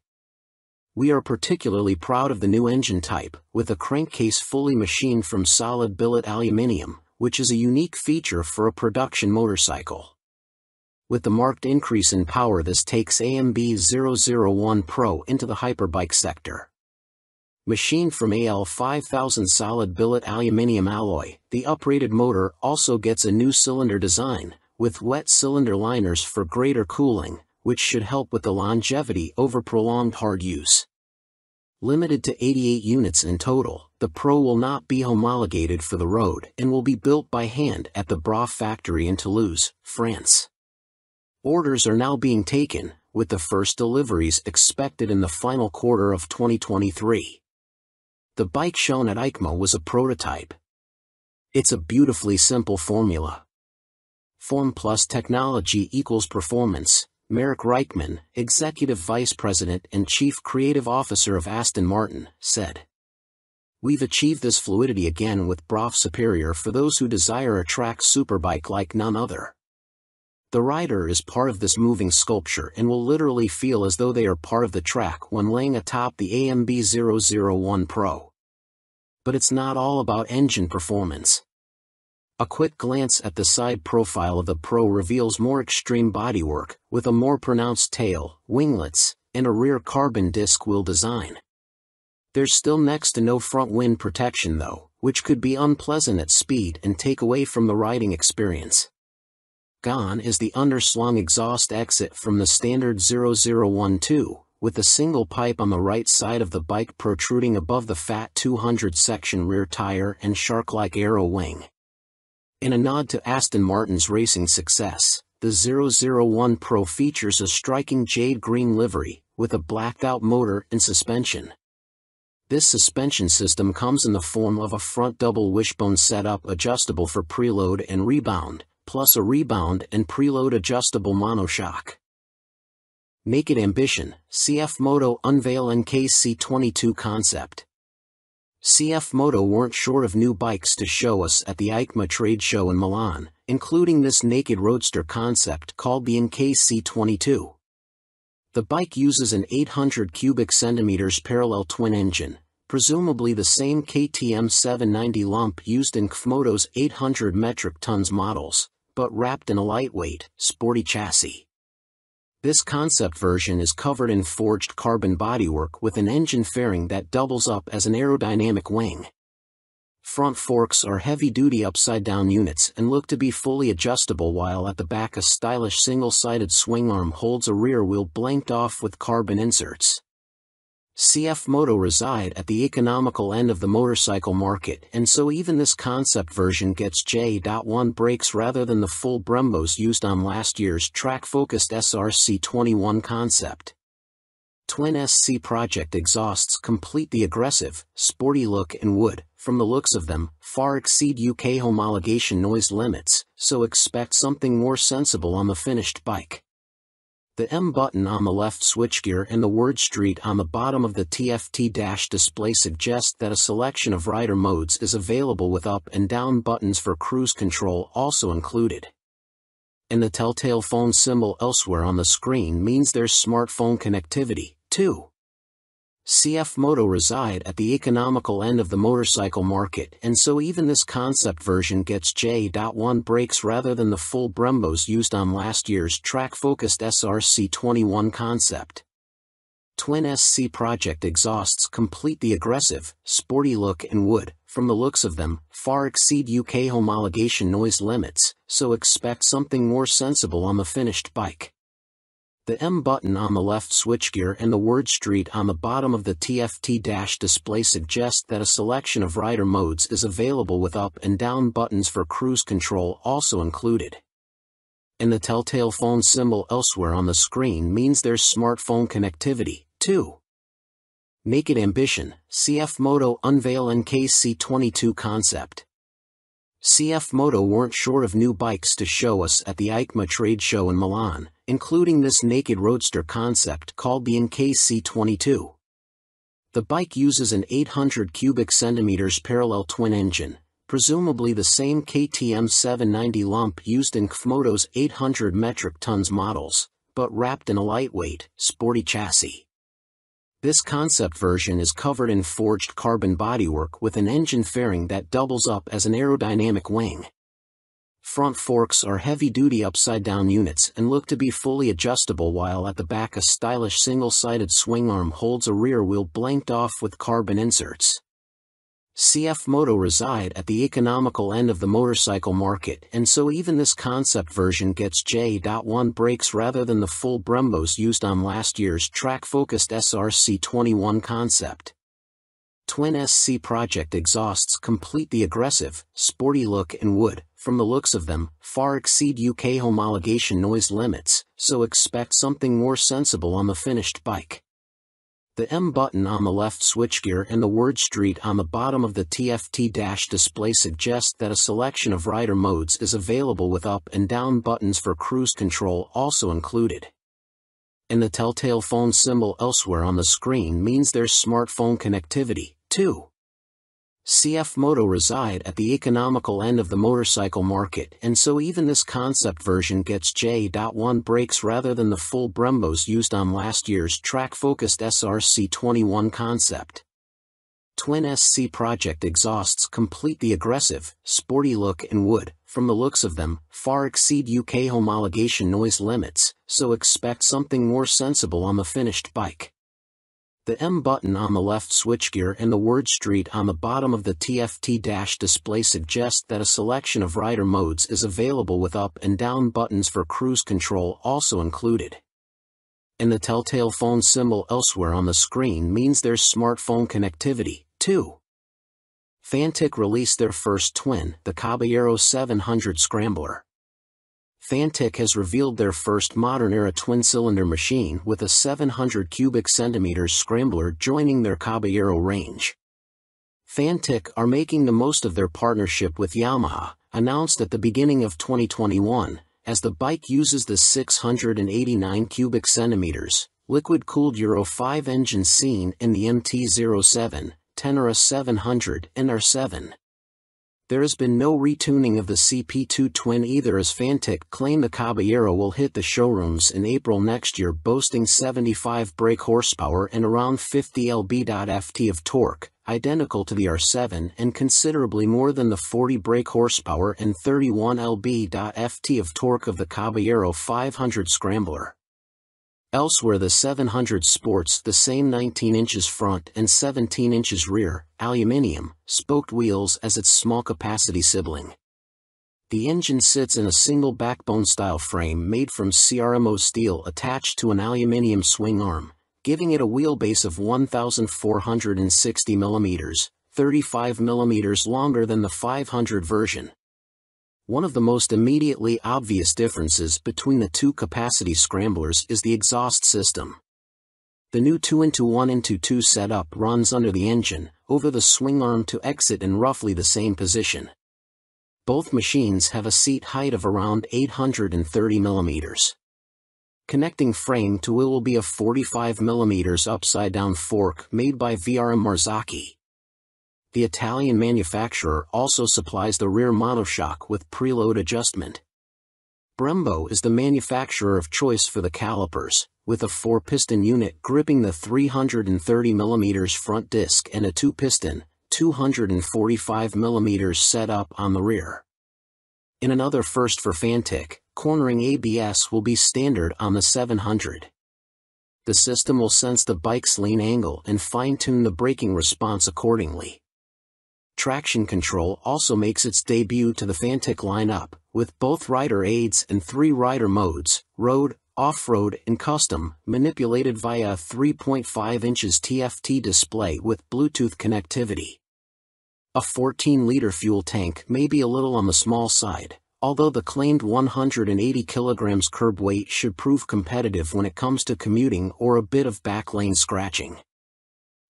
We are particularly proud of the new engine type, with a crankcase fully machined from solid billet aluminium, which is a unique feature for a production motorcycle. With the marked increase in power, this takes AMB 001 Pro into the hyperbike sector. Machined from AL 5000 solid billet aluminium alloy, the uprated motor also gets a new cylinder design, with wet cylinder liners for greater cooling, which should help with the longevity over prolonged hard use. Limited to 88 units in total, the Pro will not be homologated for the road and will be built by hand at the BRAF factory in Toulouse, France. Orders are now being taken, with the first deliveries expected in the final quarter of 2023. The bike shown at EICMA was a prototype. It's a beautifully simple formula. Form plus technology equals performance, Marek Reichman, Executive Vice President and Chief Creative Officer of Aston Martin, said. We've achieved this fluidity again with BRAF Superior for those who desire a track superbike like none other. The rider is part of this moving sculpture and will literally feel as though they are part of the track when laying atop the AMB 001 Pro. But it's not all about engine performance. A quick glance at the side profile of the Pro reveals more extreme bodywork, with a more pronounced tail, winglets, and a rear carbon disc wheel design. There's still next to no front wind protection though, which could be unpleasant at speed and take away from the riding experience. Gone is the underslung exhaust exit from the standard 0012, with a single pipe on the right side of the bike protruding above the fat 200 section rear tire and shark-like aero wing. In a nod to Aston Martin's racing success, the 001 Pro features a striking jade green livery, with a blacked-out motor and suspension. This suspension system comes in the form of a front double wishbone setup adjustable for preload and rebound, plus a rebound and preload adjustable monoshock. Naked Ambition, CF Moto unveil NKC22 concept. CF Moto weren't short of new bikes to show us at the EICMA trade show in Milan, including this naked roadster concept called the NKC22. The bike uses an 800 cubic centimeters parallel twin engine, presumably the same KTM 790 lump used in KFMoto's 800 metric tons models, but wrapped in a lightweight, sporty chassis. This concept version is covered in forged carbon bodywork with an engine fairing that doubles up as an aerodynamic wing. Front forks are heavy-duty upside-down units and look to be fully adjustable, while at the back a stylish single-sided swing arm holds a rear wheel blanked off with carbon inserts. CF Moto reside at the economical end of the motorcycle market, and so even this concept version gets J.1 brakes rather than the full Brembos used on last year's track-focused SRC21 concept. Twin SC Project exhausts complete the aggressive, sporty look and would, from the looks of them, far exceed UK homologation noise limits, so expect something more sensible on the finished bike. The M button on the left switchgear and the word Street on the bottom of the TFT dash display suggest that a selection of rider modes is available with up and down buttons for cruise control also included. And the telltale phone symbol elsewhere on the screen means there's smartphone connectivity, too. CF Moto reside at the economical end of the motorcycle market, and so even this concept version gets J.1 brakes rather than the full Brembos used on last year's track-focused SRC21 concept. Twin SC Project exhausts complete the aggressive, sporty look and would, from the looks of them, far exceed UK homologation noise limits, so expect something more sensible on the finished bike. The M button on the left switchgear and the word Street on the bottom of the TFT dash display suggest that a selection of rider modes is available with up and down buttons for cruise control also included. And the telltale phone symbol elsewhere on the screen means there's smartphone connectivity, too. Naked Ambition, CF Moto unveil NKC22 concept. CF Moto weren't short of new bikes to show us at the EICMA trade show in Milan, including this naked roadster concept called the NKC22. The bike uses an 800 cubic centimeters parallel twin engine, presumably the same KTM 790 lump used in KFMoto's 800 metric tons models, but wrapped in a lightweight, sporty chassis. This concept version is covered in forged carbon bodywork with an engine fairing that doubles up as an aerodynamic wing. Front forks are heavy-duty upside-down units and look to be fully adjustable, while at the back a stylish single-sided swing arm holds a rear wheel blanked off with carbon inserts. CF Moto reside at the economical end of the motorcycle market, and so even this concept version gets J.1 brakes rather than the full Brembos used on last year's track-focused SRC21 concept. Twin SC Project exhausts complete the aggressive, sporty look and would, from the looks of them, far exceed UK homologation noise limits, so expect something more sensible on the finished bike. The M button on the left switchgear and the word Street on the bottom of the TFT dash display suggest that a selection of rider modes is available with up and down buttons for cruise control also included. And the telltale phone symbol elsewhere on the screen means there's smartphone connectivity, too. CF Moto reside at the economical end of the motorcycle market, and so even this concept version gets J.1 brakes rather than the full Brembos used on last year's track-focused SRC21 concept. Twin SC Project exhausts complete the aggressive, sporty look and would, from the looks of them, far exceed UK homologation noise limits, so expect something more sensible on the finished bike. The M button on the left switchgear and the word Street on the bottom of the TFT dash display suggest that a selection of rider modes is available with up and down buttons for cruise control also included. And the telltale phone symbol elsewhere on the screen means there's smartphone connectivity, too. Fantic released their first twin, the Caballero 700 Scrambler. Fantic has revealed their first modern-era twin-cylinder machine with a 700 cubic centimeters Scrambler joining their Caballero range. Fantic are making the most of their partnership with Yamaha, announced at the beginning of 2021, as the bike uses the 689 cubic centimeters, liquid-cooled Euro 5 engine seen in the MT-07, Tenere 700 and R7. There has been no retuning of the CP2 twin either, as Fantic claim the Caballero will hit the showrooms in April next year, boasting 75 brake horsepower and around 50 lb.ft of torque, identical to the R7 and considerably more than the 40 brake horsepower and 31 lb.ft of torque of the Caballero 500 Scrambler. Elsewhere, the 700 sports the same 19 inches front and 17 inches rear, aluminium, spoked wheels as its small-capacity sibling. The engine sits in a single backbone-style frame made from CRMO steel attached to an aluminium swing arm, giving it a wheelbase of 1,460 mm, 35 mm longer than the 500 version. One of the most immediately obvious differences between the two capacity scramblers is the exhaust system. The new 2-into-1-into-2 setup runs under the engine, over the swing arm to exit in roughly the same position. Both machines have a seat height of around 830 mm. Connecting frame to wheel will be a 45 mm upside-down fork made by VRM Marzocchi. The Italian manufacturer also supplies the rear monoshock with preload adjustment. Brembo is the manufacturer of choice for the calipers, with a 4-piston unit gripping the 330 mm front disc and a 2-piston, 245 mm setup on the rear. In another first for Fantic, cornering ABS will be standard on the 700. The system will sense the bike's lean angle and fine-tune the braking response accordingly. Traction control also makes its debut to the Fantic lineup, with both rider aids and 3 rider modes, road, off-road and custom, manipulated via a 3.5 inches TFT display with Bluetooth connectivity. A 14-liter fuel tank may be a little on the small side, although the claimed 180 kilograms curb weight should prove competitive when it comes to commuting or a bit of backlane scratching.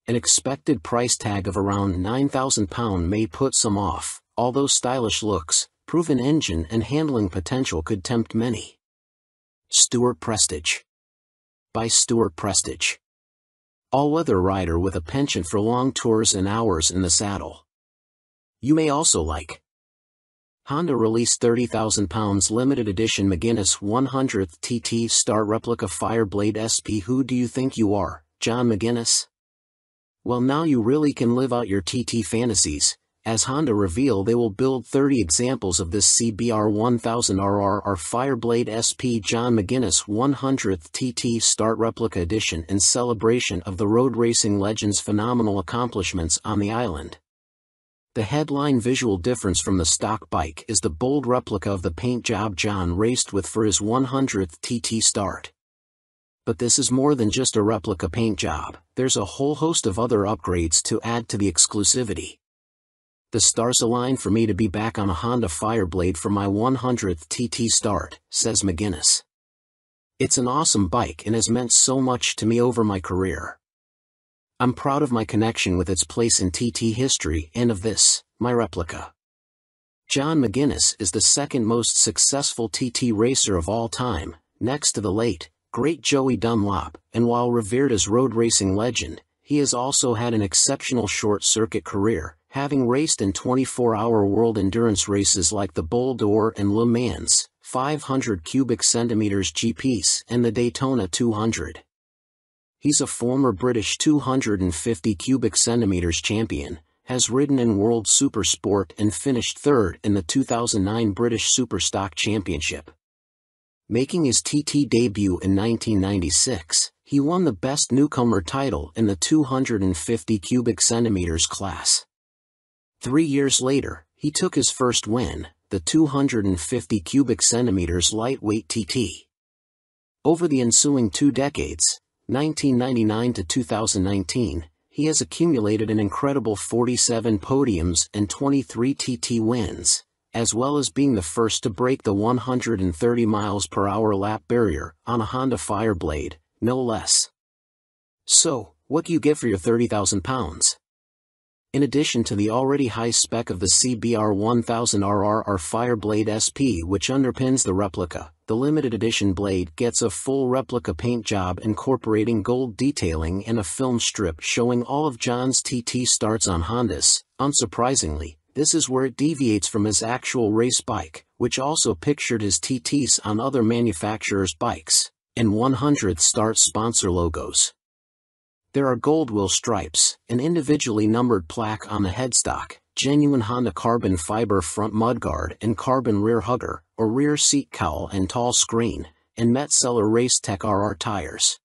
An expected price tag of around £9,000 may put some off, although stylish looks, proven engine and handling potential could tempt many. Stuart Prestige. By Stuart Prestige. All-weather rider with a penchant for long tours and hours in the saddle. You may also like. Honda released £30,000 limited edition McGuinness 100th TT Star Replica Fireblade SP. Who do you think you are, John McGuinness? Well, now you really can live out your TT fantasies, as Honda reveal they will build 30 examples of this CBR 1000RR Fireblade SP John McGuinness 100th TT Start Replica Edition in celebration of the road racing legend's phenomenal accomplishments on the island. The headline visual difference from the stock bike is the bold replica of the paint job John raced with for his 100th TT Start. But this is more than just a replica paint job, there's a whole host of other upgrades to add to the exclusivity. The stars align for me to be back on a Honda Fireblade for my 100th TT Start, says McGuinness. It's an awesome bike and has meant so much to me over my career. I'm proud of my connection with its place in TT history and of this, my replica. John McGuinness is the second most successful TT racer of all time, next to the late, great Joey Dunlop, and while revered as road racing legend, he has also had an exceptional short-circuit career, having raced in 24-hour world endurance races like the Bol d'Or and Le Mans, 500 cubic centimeters GPs, and the Daytona 200. He's a former British 250 cubic centimeters champion, has ridden in World Supersport and finished third in the 2009 British Superstock Championship. Making his TT debut in 1996, he won the Best Newcomer title in the 250 cubic centimeters class. 3 years later, he took his first win, the 250 cubic centimeters lightweight TT. Over the ensuing 2 decades, 1999 to 2019, he has accumulated an incredible 47 podiums and 23 TT wins, as well as being the first to break the 130 miles per hour lap barrier on a Honda Fireblade, no less. So, what do you get for your 30,000 pounds? In addition to the already high spec of the CBR 1000RR Fireblade SP which underpins the replica, the limited edition blade gets a full replica paint job incorporating gold detailing and a film strip showing all of John's TT starts on Hondas. Unsurprisingly, this is where it deviates from his actual race bike, which also pictured his TTs on other manufacturers' bikes, and 100th Start sponsor logos. There are gold wheel stripes, an individually numbered plaque on the headstock, genuine Honda carbon fiber front mudguard and carbon rear hugger, or rear seat cowl and tall screen, and Metzeler Racetech RR tires.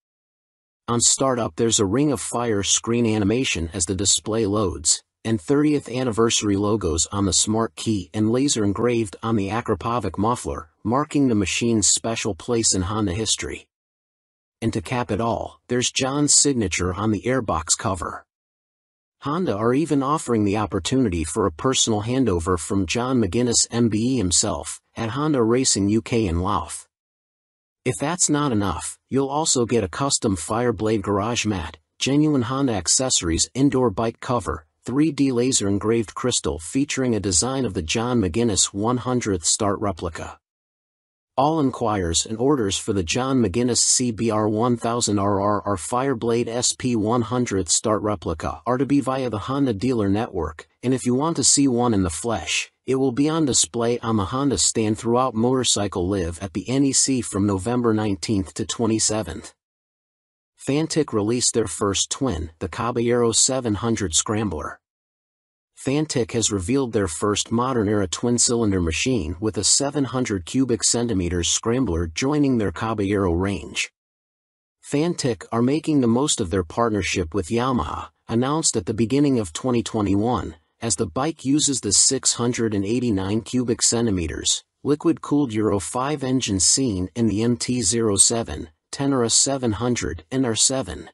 On startup there's a Ring of Fire screen animation as the display loads, and 30th anniversary logos on the smart key and laser engraved on the Akrapovic muffler, marking the machine's special place in Honda history. And to cap it all, there's John's signature on the airbox cover. Honda are even offering the opportunity for a personal handover from John McGuinness MBE himself, at Honda Racing UK in Louth. If that's not enough, you'll also get a custom Fireblade garage mat, genuine Honda accessories indoor bike cover, 3D laser engraved crystal featuring a design of the John McGuinness 100th Start replica. All inquiries and orders for the John McGuinness CBR 1000RR Fireblade SP 100th Start replica are to be via the Honda dealer network, and if you want to see one in the flesh, it will be on display on the Honda stand throughout Motorcycle Live at the NEC from November 19th to 27th. Fantic released their first twin, the Caballero 700 Scrambler. Fantic has revealed their first modern-era twin-cylinder machine with a 700 cubic centimeters scrambler joining their Caballero range. Fantic are making the most of their partnership with Yamaha, announced at the beginning of 2021, as the bike uses the 689 cubic centimeters, liquid-cooled Euro 5 engine seen in the MT-07, Tenere 700 and R7.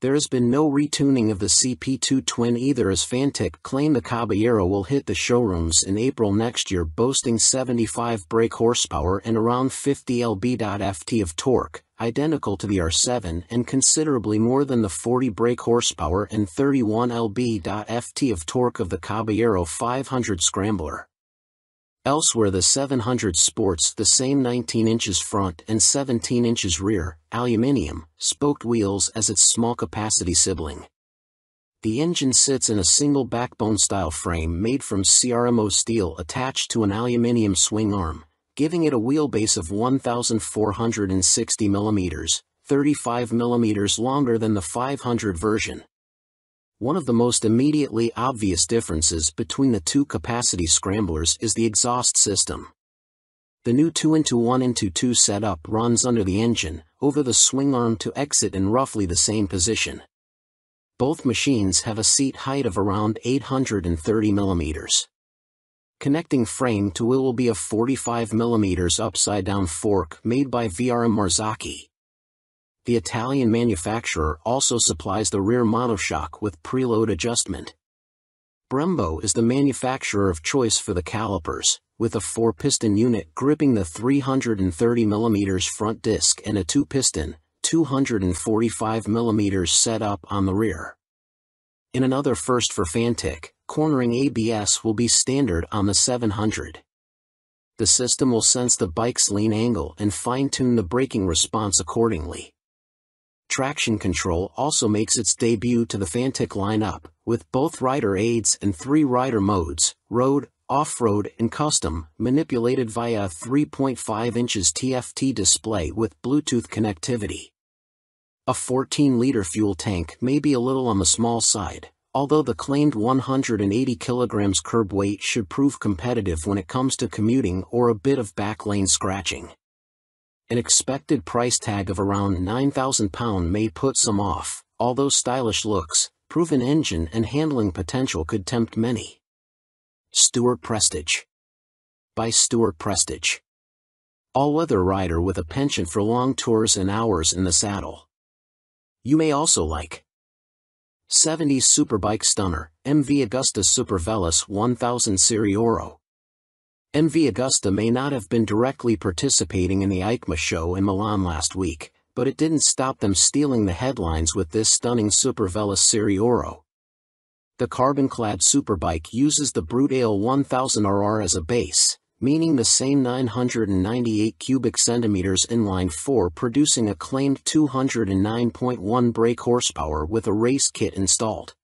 There has been no retuning of the CP2 twin either, as Fantic claim the Caballero will hit the showrooms in April next year, boasting 75 brake horsepower and around 50 lb-ft of torque, identical to the R7 and considerably more than the 40 brake horsepower and 31 lb-ft of torque of the Caballero 500 Scrambler. Elsewhere the 700 sports the same 19 inches front and 17 inches rear, aluminium, spoked wheels as its small-capacity sibling. The engine sits in a single backbone-style frame made from CRMO steel attached to an aluminium swing arm, giving it a wheelbase of 1,460 mm, 35 mm longer than the 500 version. One of the most immediately obvious differences between the two capacity scramblers is the exhaust system. The new 2-into-1-into-2 setup runs under the engine, over the swing arm to exit in roughly the same position. Both machines have a seat height of around 830 mm. Connecting frame to wheel will be a 45 mm upside-down fork made by VRM Marzocchi. The Italian manufacturer also supplies the rear monoshock with preload adjustment. Brembo is the manufacturer of choice for the calipers, with a 4-piston unit gripping the 330 mm front disc and a 2-piston, 245 mm setup on the rear. In another first for Fantic, cornering ABS will be standard on the 700. The system will sense the bike's lean angle and fine-tune the braking response accordingly. Traction control also makes its debut to the Fantic lineup, with both rider aids and 3 rider modes, road, off-road and custom, manipulated via a 3.5 inches TFT display with Bluetooth connectivity. A 14-liter fuel tank may be a little on the small side, although the claimed 180 kilograms curb weight should prove competitive when it comes to commuting or a bit of backlane scratching. An expected price tag of around £9,000 may put some off, although stylish looks, proven engine and handling potential could tempt many. Stewart Prestige. By Stewart Prestige. All-weather rider with a penchant for long tours and hours in the saddle. You may also like 70s Superbike Stunner, MV Agusta Super Veloce 1000 Serie Oro. MV Agusta may not have been directly participating in the EICMA show in Milan last week, but it didn't stop them stealing the headlines with this stunning Super Veloce Serie Oro. The carbon-clad superbike uses the Brute Ale 1000RR as a base, meaning the same 998 cubic centimeters inline-4 producing a claimed 209.1 brake horsepower with a race kit installed.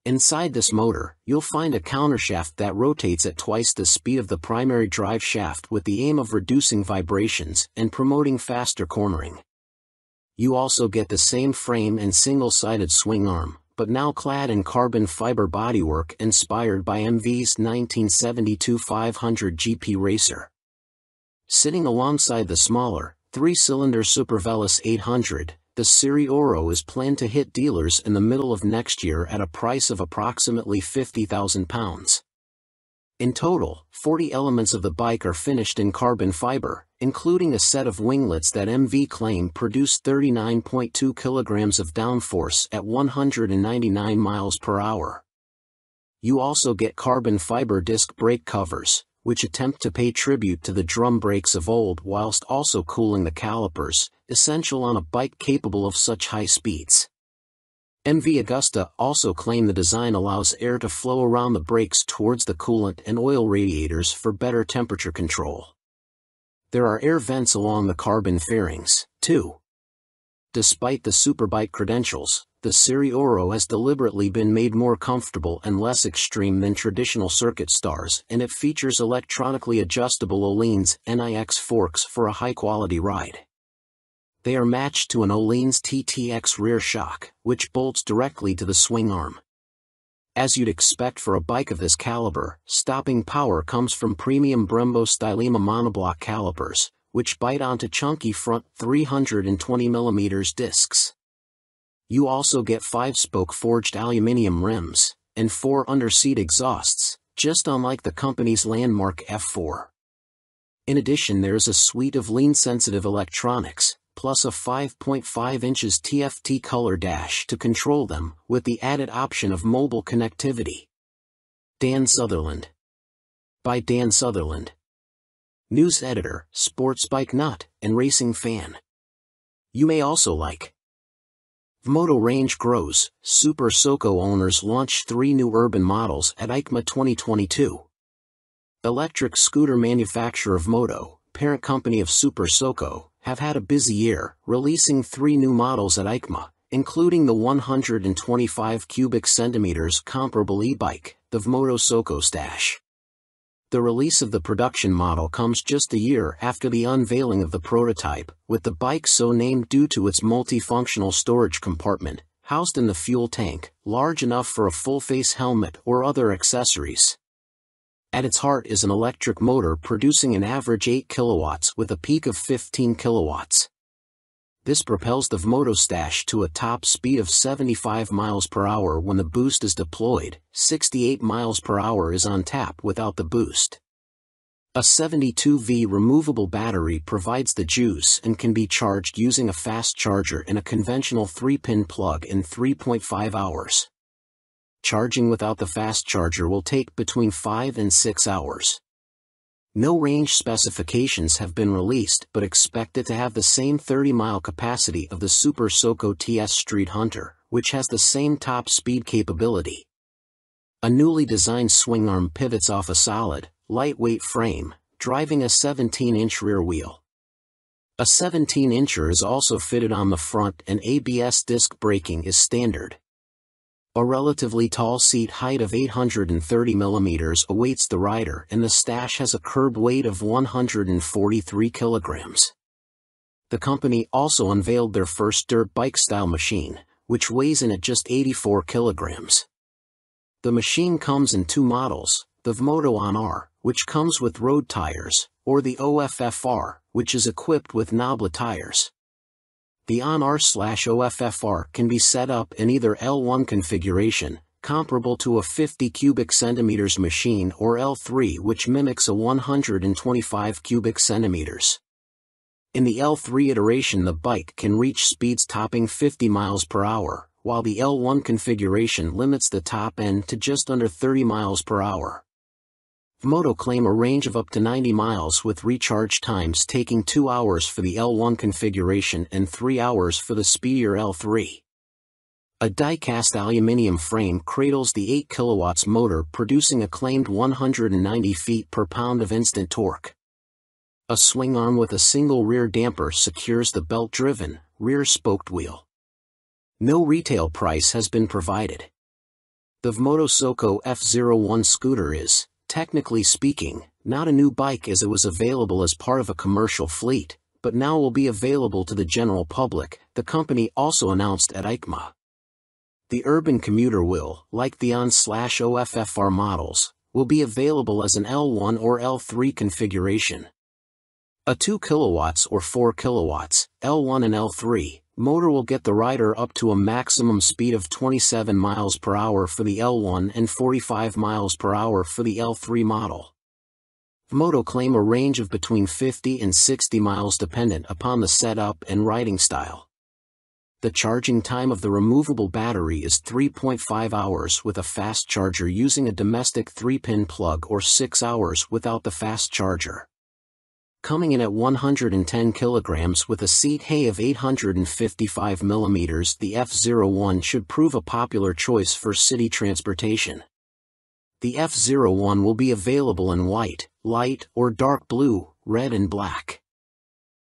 Inside this motor, you'll find a countershaft that rotates at twice the speed of the primary drive shaft with the aim of reducing vibrations and promoting faster cornering. You also get the same frame and single-sided swing arm, but now clad in carbon fiber bodywork inspired by MV's 1972 500 GP Racer. Sitting alongside the smaller, 3-cylinder Super Veloce 800, the Serie Oro is planned to hit dealers in the middle of next year at a price of approximately £50,000. In total, 40 elements of the bike are finished in carbon fiber, including a set of winglets that MV claim produce 39.2 kilograms of downforce at 199 miles per hour. You also get carbon fiber disc brake covers, which attempt to pay tribute to the drum brakes of old whilst also cooling the calipers, essential on a bike capable of such high speeds. MV Agusta also claim the design allows air to flow around the brakes towards the coolant and oil radiators for better temperature control. There are air vents along the carbon fairings, too. Despite the superbike credentials, the Serie Oro has deliberately been made more comfortable and less extreme than traditional circuit stars, and it features electronically adjustable Öhlins NIX forks for a high-quality ride. They are matched to an Öhlins TTX rear shock, which bolts directly to the swing arm. As you'd expect for a bike of this caliber, stopping power comes from premium Brembo Stylema monoblock calipers, which bite onto chunky front 320mm discs. You also get 5-spoke forged aluminium rims, and 4 under-seat exhausts, just unlike the company's landmark F4. In addition, there's a suite of lean-sensitive electronics, plus a 5.5 inches TFT color dash to control them, with the added option of mobile connectivity. Dan Sutherland. By Dan Sutherland. News editor, sports bike nut, and racing fan. You may also like Vmoto range grows, Super Soco owners launch 3 new urban models at EICMA 2022. Electric scooter manufacturer Vmoto, parent company of Super Soco, have had a busy year, releasing 3 new models at EICMA, including the 125 cubic centimeters comparable e-bike, the Vmoto Soco Stash. The release of the production model comes just a year after the unveiling of the prototype, with the bike so named due to its multifunctional storage compartment, housed in the fuel tank, large enough for a full-face helmet or other accessories. At its heart is an electric motor producing an average 8 kilowatts with a peak of 15 kilowatts. This propels the Vmoto Stash to a top speed of 75 miles per hour when the boost is deployed. 68 miles per hour is on tap without the boost. A 72V removable battery provides the juice and can be charged using a fast charger in a conventional 3-pin plug in 3.5 hours. Charging without the fast charger will take between 5 and 6 hours. No range specifications have been released, but expect it to have the same 30-mile capacity of the Super Soco TS Street Hunter, which has the same top speed capability. A newly designed swing arm pivots off a solid, lightweight frame, driving a 17-inch rear wheel. A 17-incher is also fitted on the front, and ABS disc braking is standard. A relatively tall seat height of 830 mm awaits the rider, and the Stash has a curb weight of 143 kilograms. The company also unveiled their first dirt bike-style machine, which weighs in at just 84 kilograms. The machine comes in two models, the Vmoto On-R, which comes with road tires, or the OFFR, which is equipped with knoblet tires. The On-R/OFFR can be set up in either L1 configuration, comparable to a 50 cubic centimeters machine, or L3, which mimics a 125 cubic centimeters. In the L3 iteration, the bike can reach speeds topping 50 miles per hour, while the L1 configuration limits the top end to just under 30 miles per hour. Vmoto claim a range of up to 90 miles with recharge times taking 2 hours for the L1 configuration and 3 hours for the speedier L3. A die-cast aluminium frame cradles the 8 kilowatts motor, producing a claimed 190 feet per pound of instant torque. A swing arm with a single rear damper secures the belt-driven, rear-spoked wheel. No retail price has been provided. The Vmoto Soco F01 scooter is, technically speaking, not a new bike, as it was available as part of a commercial fleet, but now will be available to the general public, the company also announced at EICMA. The urban commuter will, like the On/OFFR models, will be available as an L1 or L3 configuration. A 2 kilowatts or 4 kilowatts, L1 and L3, motor will get the rider up to a maximum speed of 27 miles per hour for the L1 and 45 miles per hour for the L3 model. Vmoto claim a range of between 50 and 60 miles dependent upon the setup and riding style. The charging time of the removable battery is 3.5 hours with a fast charger using a domestic 3-pin plug, or 6 hours without the fast charger. Coming in at 110 kilograms with a seat height of 855 mm, the F01 should prove a popular choice for city transportation. The F01 will be available in white, light or dark blue, red and black.